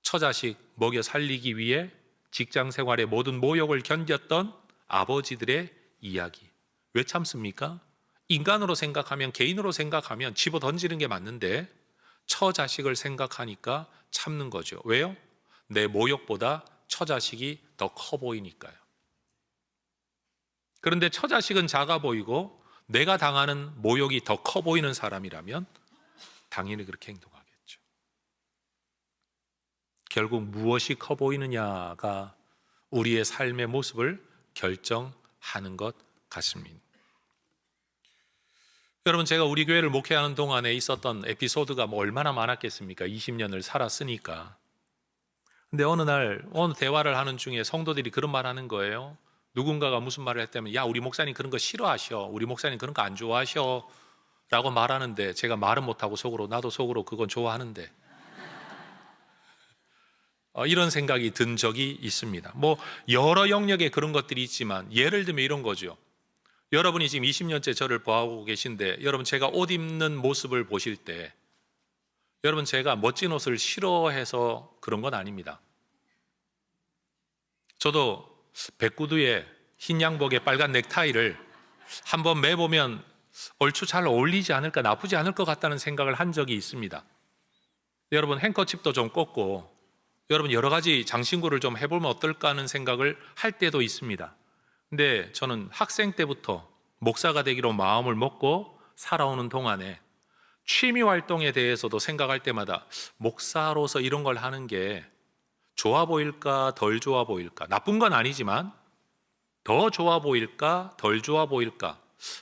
처자식 먹여 살리기 위해 직장 생활의 모든 모욕을 견뎠던 아버지들의 이야기. 왜 참습니까? 인간으로 생각하면, 개인으로 생각하면 집어 던지는 게 맞는데 처자식을 생각하니까 참는 거죠. 왜요? 내 모욕보다 처자식이 더 커 보이니까요. 그런데 처자식은 작아 보이고 내가 당하는 모욕이 더 커 보이는 사람이라면 당연히 그렇게 행동하겠죠. 결국 무엇이 커 보이느냐가 우리의 삶의 모습을 결정하는 것 같습니다. 여러분, 제가 우리 교회를 목회하는 동안에 있었던 에피소드가 얼마나 많았겠습니까? 20년을 살았으니까. 근데 어느 대화를 하는 중에 성도들이 그런 말 하는 거예요. 누군가가 무슨 말을 했다면, 야, 우리 목사님 그런 거 싫어하셔. 우리 목사님 그런 거 안 좋아하셔. 라고 말하는데 제가 말은 못하고 속으로, 나도 속으로 그건 좋아하는데. 이런 생각이 든 적이 있습니다. 여러 영역에 그런 것들이 있지만 예를 들면 이런 거죠. 여러분이 지금 20년째 저를 보고 계신데 여러분, 제가 옷 입는 모습을 보실 때 여러분, 제가 멋진 옷을 싫어해서 그런 건 아닙니다. 저도 백구두에 흰 양복에 빨간 넥타이를 한번 매보면 얼추 잘 어울리지 않을까, 나쁘지 않을 것 같다는 생각을 한 적이 있습니다. 여러분, 행커칩도 좀 꽂고 여러분, 여러 가지 장신구를 좀 해보면 어떨까 하는 생각을 할 때도 있습니다. 근데 저는 학생 때부터 목사가 되기로 마음을 먹고 살아오는 동안에 취미 활동에 대해서도 생각할 때마다 목사로서 이런 걸 하는 게 좋아 보일까, 덜 좋아 보일까? 나쁜 건 아니지만 더 좋아 보일까, 덜 좋아 보일까?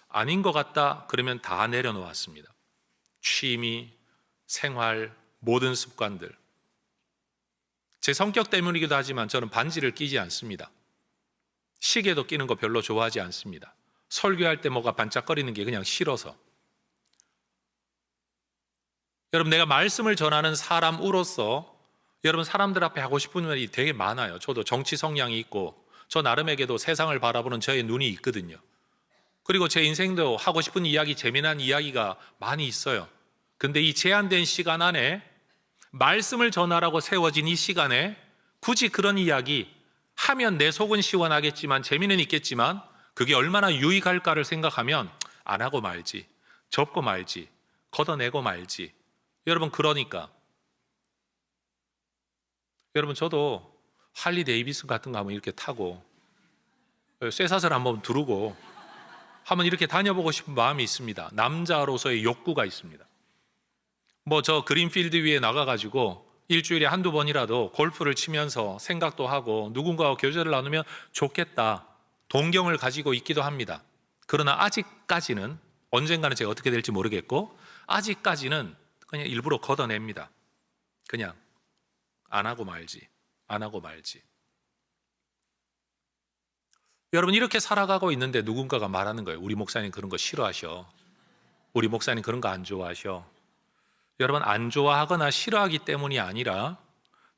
아닌 것 같다 그러면 다 내려놓았습니다. 취미, 생활, 모든 습관들. 제 성격 때문이기도 하지만 저는 반지를 끼지 않습니다. 시계도 끼는 거 별로 좋아하지 않습니다. 설교할 때 뭐가 반짝거리는 게 그냥 싫어서. 여러분, 내가 말씀을 전하는 사람으로서 여러분, 사람들 앞에 하고 싶은 말이 되게 많아요. 저도 정치 성향이 있고 저 나름에게도 세상을 바라보는 저의 눈이 있거든요. 그리고 제 인생도 하고 싶은 이야기, 재미난 이야기가 많이 있어요. 근데 이 제한된 시간 안에 말씀을 전하라고 세워진 이 시간에 굳이 그런 이야기 하면 내 속은 시원하겠지만 재미는 있겠지만 그게 얼마나 유익할까를 생각하면 안 하고 말지, 접고 말지, 걷어내고 말지. 여러분, 그러니까 여러분, 저도 할리 데이비슨 같은 거 한번 이렇게 타고 쇠사슬 한번 두르고 한번 이렇게 다녀보고 싶은 마음이 있습니다. 남자로서의 욕구가 있습니다. 저 그린필드 위에 나가가지고 일주일에 한두 번이라도 골프를 치면서 생각도 하고 누군가와 교제를 나누면 좋겠다, 동경을 가지고 있기도 합니다. 그러나 아직까지는, 언젠가는 제가 어떻게 될지 모르겠고 아직까지는 그냥 일부러 걷어냅니다. 그냥 안 하고 말지, 안 하고 말지. 여러분, 이렇게 살아가고 있는데 누군가가 말하는 거예요. 우리 목사님 그런 거 싫어하셔. 우리 목사님 그런 거 안 좋아하셔. 여러분, 안 좋아하거나 싫어하기 때문이 아니라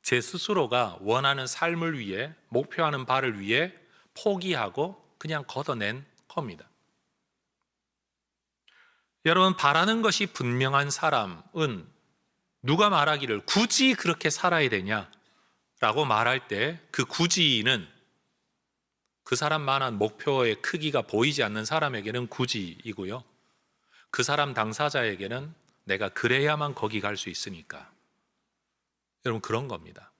제 스스로가 원하는 삶을 위해, 목표하는 바를 위해 포기하고 그냥 걷어낸 겁니다. 여러분, 바라는 것이 분명한 사람은 누가 말하기를 굳이 그렇게 살아야 되냐라고 말할 때 그 굳이는 그 사람만한 목표의 크기가 보이지 않는 사람에게는 굳이이고요, 그 사람 당사자에게는 내가 그래야만 거기 갈 수 있으니까. 여러분, 그런 겁니다.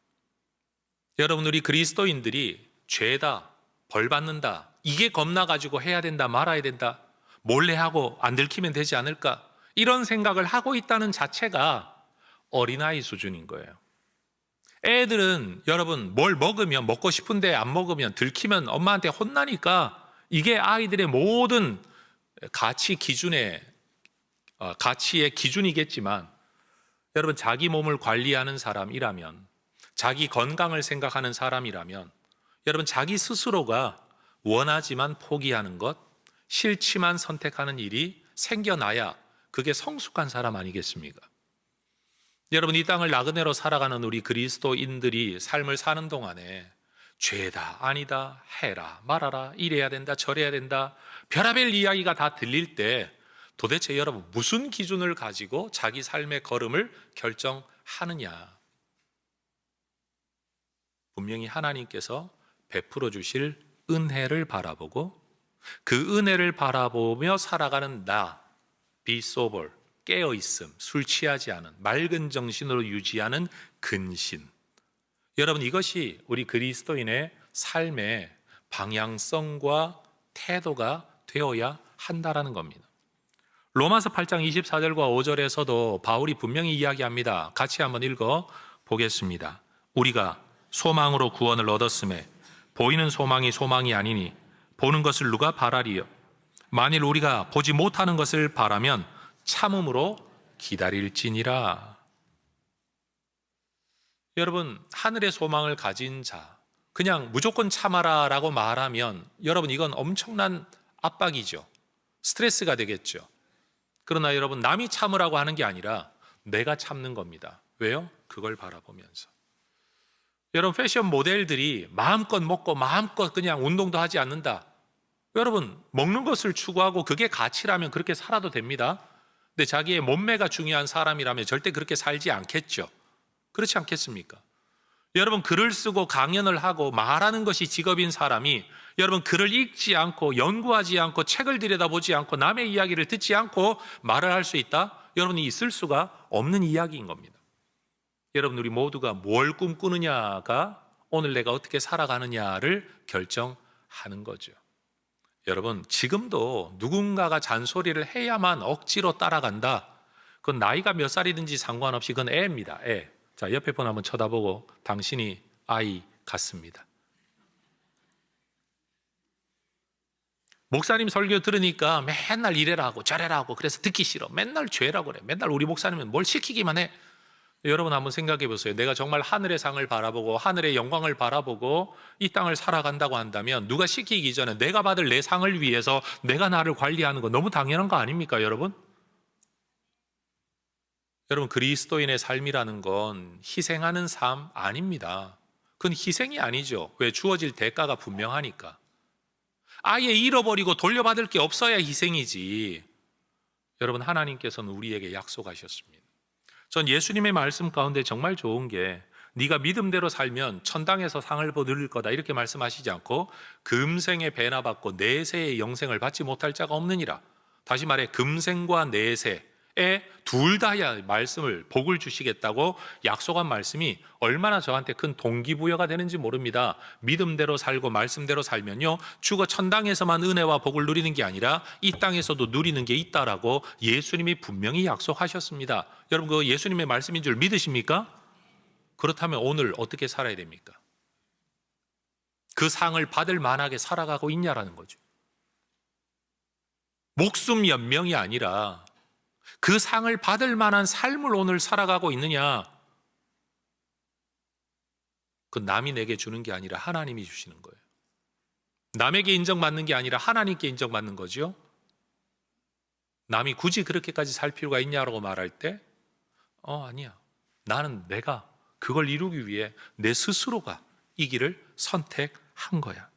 여러분, 우리 그리스도인들이 죄다, 벌 받는다, 이게 겁나가지고 해야 된다, 말아야 된다, 몰래 하고 안 들키면 되지 않을까, 이런 생각을 하고 있다는 자체가 어린아이 수준인 거예요. 애들은 여러분, 뭘 먹으면, 먹고 싶은데 안 먹으면, 들키면 엄마한테 혼나니까 이게 아이들의 모든 가치의 기준이겠지만 여러분, 자기 몸을 관리하는 사람이라면, 자기 건강을 생각하는 사람이라면 여러분, 자기 스스로가 원하지만 포기하는 것, 싫지만 선택하는 일이 생겨나야 그게 성숙한 사람 아니겠습니까? 여러분, 이 땅을 나그네로 살아가는 우리 그리스도인들이 삶을 사는 동안에 죄다, 아니다, 해라, 말아라, 이래야 된다, 저래야 된다, 별의별 이야기가 다 들릴 때 도대체 여러분, 무슨 기준을 가지고 자기 삶의 걸음을 결정하느냐? 분명히 하나님께서 베풀어 주실 은혜를 바라보고 그 은혜를 바라보며 살아가는 나, be sober, 깨어있음, 술 취하지 않은, 맑은 정신으로 유지하는 근신. 여러분, 이것이 우리 그리스도인의 삶의 방향성과 태도가 되어야 한다라는 겁니다. 로마서 8장 24절과 5절에서도 바울이 분명히 이야기합니다. 같이 한번 읽어 보겠습니다. 우리가 소망으로 구원을 얻었음에 보이는 소망이 소망이 아니니 보는 것을 누가 바라리요? 만일 우리가 보지 못하는 것을 바라면 참음으로 기다릴지니라. 여러분, 하늘의 소망을 가진 자, 그냥 무조건 참아라 라고 말하면 여러분 이건 엄청난 압박이죠. 스트레스가 되겠죠. 그러나 여러분, 남이 참으라고 하는 게 아니라 내가 참는 겁니다. 왜요? 그걸 바라보면서. 여러분, 패션 모델들이 마음껏 먹고 마음껏 그냥 운동도 하지 않는다. 여러분, 먹는 것을 추구하고 그게 가치라면 그렇게 살아도 됩니다. 근데 자기의 몸매가 중요한 사람이라면 절대 그렇게 살지 않겠죠. 그렇지 않겠습니까? 여러분, 글을 쓰고 강연을 하고 말하는 것이 직업인 사람이 여러분 글을 읽지 않고 연구하지 않고 책을 들여다보지 않고 남의 이야기를 듣지 않고 말을 할 수 있다? 여러분이 있을 수가 없는 이야기인 겁니다. 여러분, 우리 모두가 뭘 꿈꾸느냐가 오늘 내가 어떻게 살아가느냐를 결정하는 거죠. 여러분, 지금도 누군가가 잔소리를 해야만 억지로 따라간다. 그건 나이가 몇 살이든지 상관없이 그건 애입니다. 애. 자, 옆에 분 한번 쳐다보고 당신이 아이 같습니다. 목사님 설교 들으니까 맨날 이래라 하고 저래라 하고 그래서 듣기 싫어. 맨날 죄라고 그래. 맨날 우리 목사님은 뭘 시키기만 해. 여러분 한번 생각해 보세요. 내가 정말 하늘의 상을 바라보고 하늘의 영광을 바라보고 이 땅을 살아간다고 한다면 누가 시키기 전에 내가 받을 내 상을 위해서 내가 나를 관리하는 거 너무 당연한 거 아닙니까, 여러분? 여러분, 그리스도인의 삶이라는 건 희생하는 삶 아닙니다. 그건 희생이 아니죠. 왜? 주어질 대가가 분명하니까. 아예 잃어버리고 돌려받을 게 없어야 희생이지. 여러분, 하나님께서는 우리에게 약속하셨습니다. 전 예수님의 말씀 가운데 정말 좋은 게 네가 믿음대로 살면 천당에서 상을 누릴 거다 이렇게 말씀하시지 않고 금생의 배나 받고 내세의 영생을 받지 못할 자가 없느니라. 다시 말해 금생과 내세에 둘 다야 말씀을 복을 주시겠다고 약속한 말씀이 얼마나 저한테 큰 동기부여가 되는지 모릅니다. 믿음대로 살고 말씀대로 살면요 죽어 천당에서만 은혜와 복을 누리는 게 아니라 이 땅에서도 누리는 게 있다라고 예수님이 분명히 약속하셨습니다. 여러분, 그 예수님의 말씀인 줄 믿으십니까? 그렇다면 오늘 어떻게 살아야 됩니까? 그 상을 받을 만하게 살아가고 있냐라는 거죠. 목숨 연명이 아니라 그 상을 받을 만한 삶을 오늘 살아가고 있느냐? 그 남이 내게 주는 게 아니라 하나님이 주시는 거예요. 남에게 인정받는 게 아니라 하나님께 인정받는 거죠. 남이 굳이 그렇게까지 살 필요가 있냐라고 말할 때 아니야. 나는 내가 그걸 이루기 위해 내 스스로가 이 길을 선택한 거야.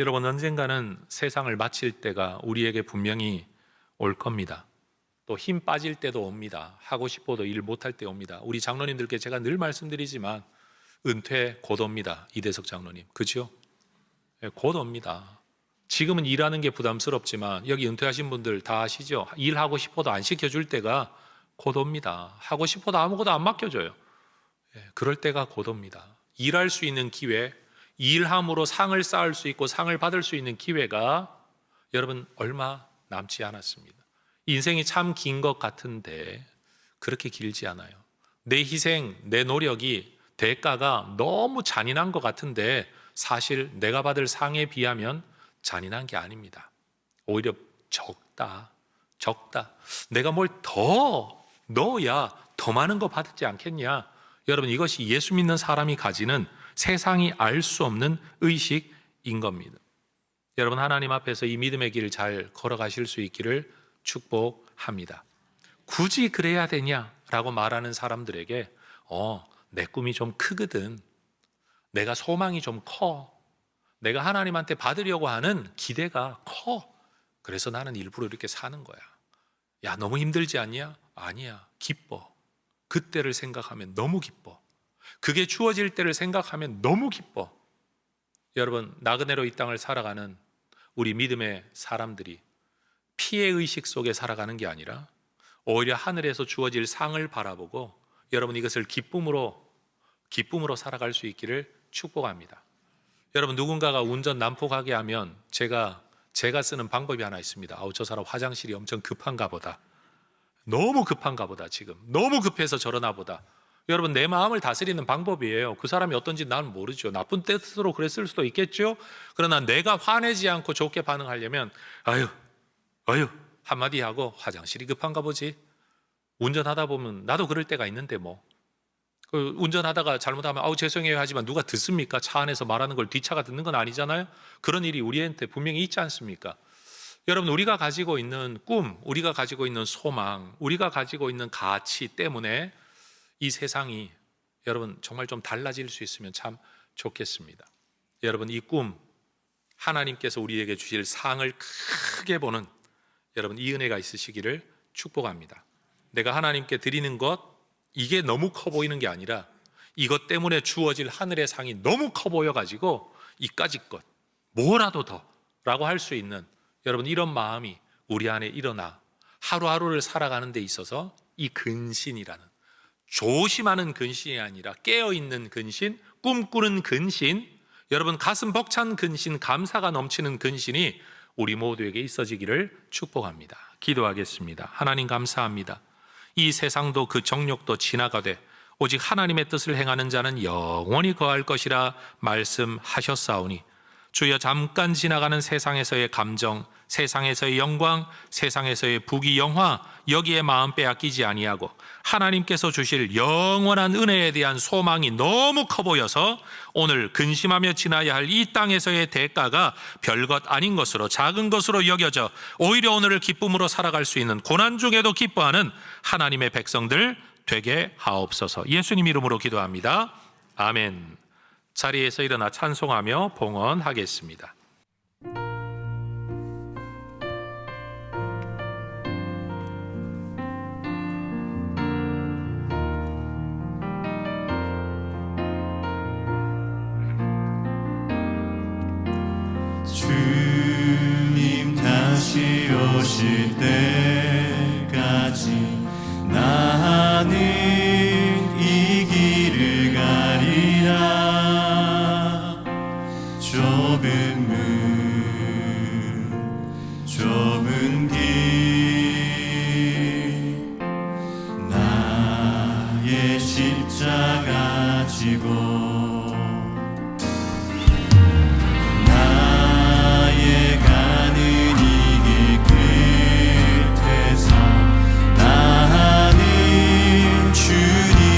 여러분, 언젠가는 세상을 마칠 때가 우리에게 분명히 올 겁니다. 또 힘 빠질 때도 옵니다. 하고 싶어도 일 못할 때 옵니다. 우리 장로님들께 제가 늘 말씀드리지만 은퇴 곧 옵니다. 이대석 장로님, 그죠? 곧 옵니다. 지금은 일하는 게 부담스럽지만 여기 은퇴하신 분들 다 아시죠? 일하고 싶어도 안 시켜줄 때가 곧 옵니다. 하고 싶어도 아무것도 안 맡겨줘요. 그럴 때가 곧 옵니다. 일할 수 있는 기회, 일함으로 상을 쌓을 수 있고 상을 받을 수 있는 기회가 여러분 얼마 남지 않았습니다. 인생이 참 긴 것 같은데 그렇게 길지 않아요. 내 희생, 내 노력이 대가가 너무 잔인한 것 같은데 사실 내가 받을 상에 비하면 잔인한 게 아닙니다. 오히려 적다. 내가 뭘 더 넣어야 더 많은 거 받지 않겠냐? 여러분, 이것이 예수 믿는 사람이 가지는 세상이 알 수 없는 의식인 겁니다. 여러분, 하나님 앞에서 이 믿음의 길을 잘 걸어가실 수 있기를 축복합니다. 굳이 그래야 되냐라고 말하는 사람들에게 내 꿈이 좀 크거든. 내가 소망이 좀 커. 내가 하나님한테 받으려고 하는 기대가 커. 그래서 나는 일부러 이렇게 사는 거야. 야, 너무 힘들지 않냐? 아니야. 기뻐. 그때를 생각하면 너무 기뻐. 그게 주어질 때를 생각하면 너무 기뻐. 여러분, 나그네로 이 땅을 살아가는 우리 믿음의 사람들이 피해의식 속에 살아가는 게 아니라 오히려 하늘에서 주어질 상을 바라보고 여러분 이것을 기쁨으로 살아갈 수 있기를 축복합니다. 여러분, 누군가가 운전 난폭하게 하면 제가 쓰는 방법이 하나 있습니다. 저 사람 화장실이 엄청 급한가 보다. 너무 급한가 보다. 지금 너무 급해서 저러나 보다. 여러분, 내 마음을 다스리는 방법이에요. 그 사람이 어떤지 나는 모르죠. 나쁜 뜻으로 그랬을 수도 있겠죠. 그러나 내가 화내지 않고 좋게 반응하려면 아유 한마디 하고 화장실이 급한가 보지. 운전하다 보면 나도 그럴 때가 있는데 운전하다가 잘못하면 아우 죄송해요 하지만 누가 듣습니까? 차 안에서 말하는 걸 뒷차가 듣는 건 아니잖아요. 그런 일이 우리한테 분명히 있지 않습니까? 여러분, 우리가 가지고 있는 꿈, 우리가 가지고 있는 소망, 우리가 가지고 있는 가치 때문에 이 세상이 여러분 정말 좀 달라질 수 있으면 참 좋겠습니다. 여러분, 이 꿈, 하나님께서 우리에게 주실 상을 크게 보는 여러분 이 은혜가 있으시기를 축복합니다. 내가 하나님께 드리는 것, 이게 너무 커 보이는 게 아니라 이것 때문에 주어질 하늘의 상이 너무 커 보여가지고 이까짓 것 뭐라도 더 라고 할 수 있는 여러분 이런 마음이 우리 안에 일어나 하루하루를 살아가는 데 있어서 이 근신이라는, 조심하는 근신이 아니라 깨어있는 근신, 꿈꾸는 근신, 여러분 가슴 벅찬 근신, 감사가 넘치는 근신이 우리 모두에게 있어지기를 축복합니다. 기도하겠습니다. 하나님 감사합니다. 이 세상도 그 정욕도 지나가되 오직 하나님의 뜻을 행하는 자는 영원히 거할 것이라 말씀하셨사오니 주여, 잠깐 지나가는 세상에서의 감정, 세상에서의 영광, 세상에서의 부귀영화, 여기에 마음 빼앗기지 아니하고 하나님께서 주실 영원한 은혜에 대한 소망이 너무 커 보여서 오늘 근심하며 지나야 할 이 땅에서의 대가가 별것 아닌 것으로, 작은 것으로 여겨져 오히려 오늘을 기쁨으로 살아갈 수 있는, 고난 중에도 기뻐하는 하나님의 백성들 되게 하옵소서. 예수님 이름으로 기도합니다. 아멘. 자리에서 일어나 찬송하며 봉헌하겠습니다. 주님 다시 오실 때까지 나는 이 길을 가리라. 좁은 문, 좁은 길, 나의 십자가 지고 주시니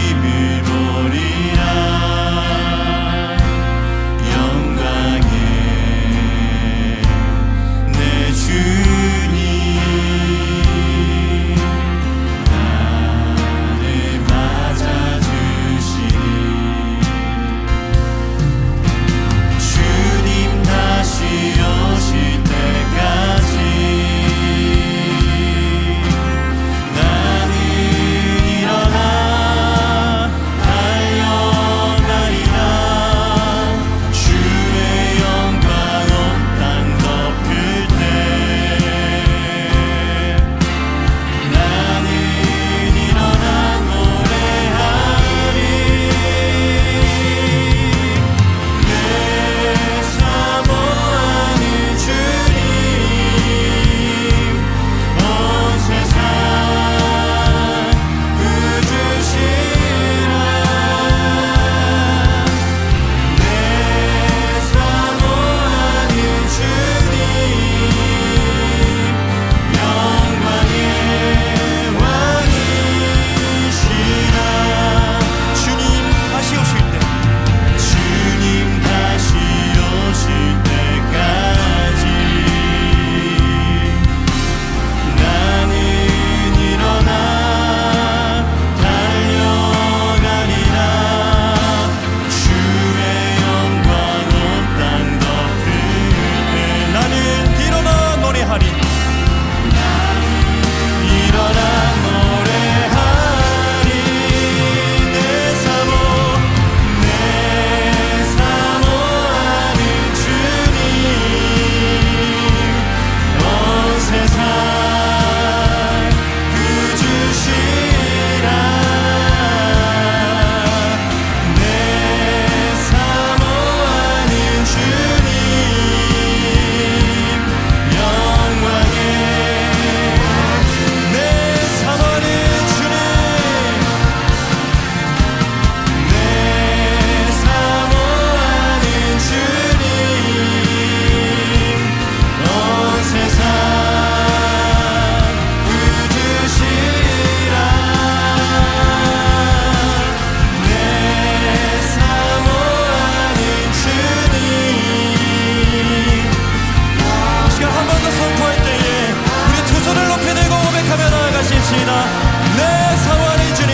찬양합니다. 내 사모하는 주님,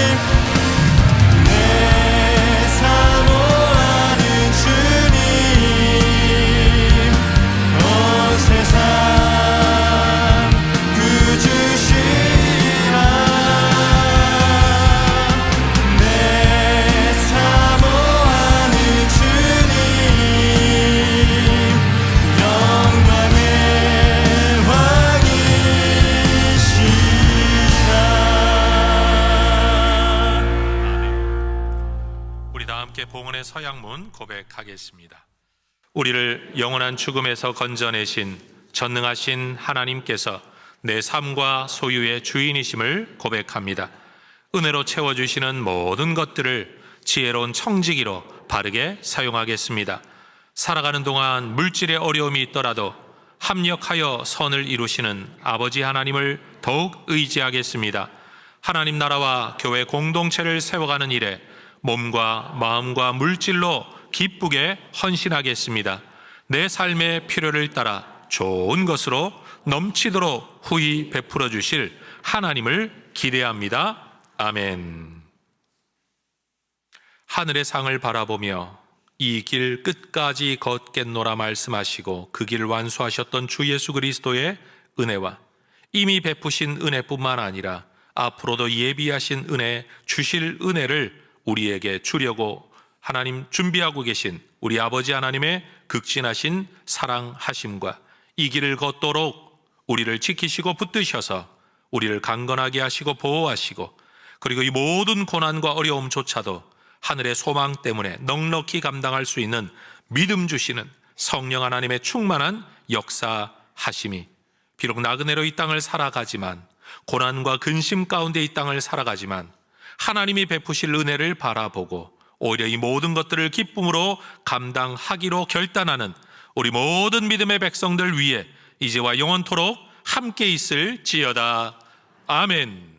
내 사모하는 주님, 온 세상 구주시라. 내 사모하는 주님, 영광의 우리 다 함께 봉헌의 서양문 고백하겠습니다. 우리를 영원한 죽음에서 건져내신 전능하신 하나님께서 내 삶과 소유의 주인이심을 고백합니다. 은혜로 채워주시는 모든 것들을 지혜로운 청지기로 바르게 사용하겠습니다. 살아가는 동안 물질의 어려움이 있더라도 합력하여 선을 이루시는 아버지 하나님을 더욱 의지하겠습니다. 하나님 나라와 교회 공동체를 세워가는 일에 몸과 마음과 물질로 기쁘게 헌신하겠습니다. 내 삶의 필요를 따라 좋은 것으로 넘치도록 후히 베풀어 주실 하나님을 기대합니다. 아멘. 하늘의 상을 바라보며 이 길 끝까지 걷겠노라 말씀하시고 그 길 완수하셨던 주 예수 그리스도의 은혜와 이미 베푸신 은혜뿐만 아니라 앞으로도 예비하신 은혜 주실 은혜를 우리에게 주려고 하나님 준비하고 계신 우리 아버지 하나님의 극진하신 사랑하심과 이 길을 걷도록 우리를 지키시고 붙드셔서 우리를 강건하게 하시고 보호하시고 그리고 이 모든 고난과 어려움조차도 하늘의 소망 때문에 넉넉히 감당할 수 있는 믿음 주시는 성령 하나님의 충만한 역사하심이 비록 나그네로 이 땅을 살아가지만 고난과 근심 가운데 이 땅을 살아가지만 하나님이 베푸실 은혜를 바라보고 오히려 이 모든 것들을 기쁨으로 감당하기로 결단하는 우리 모든 믿음의 백성들 위해 이제와 영원토록 함께 있을지어다. 아멘.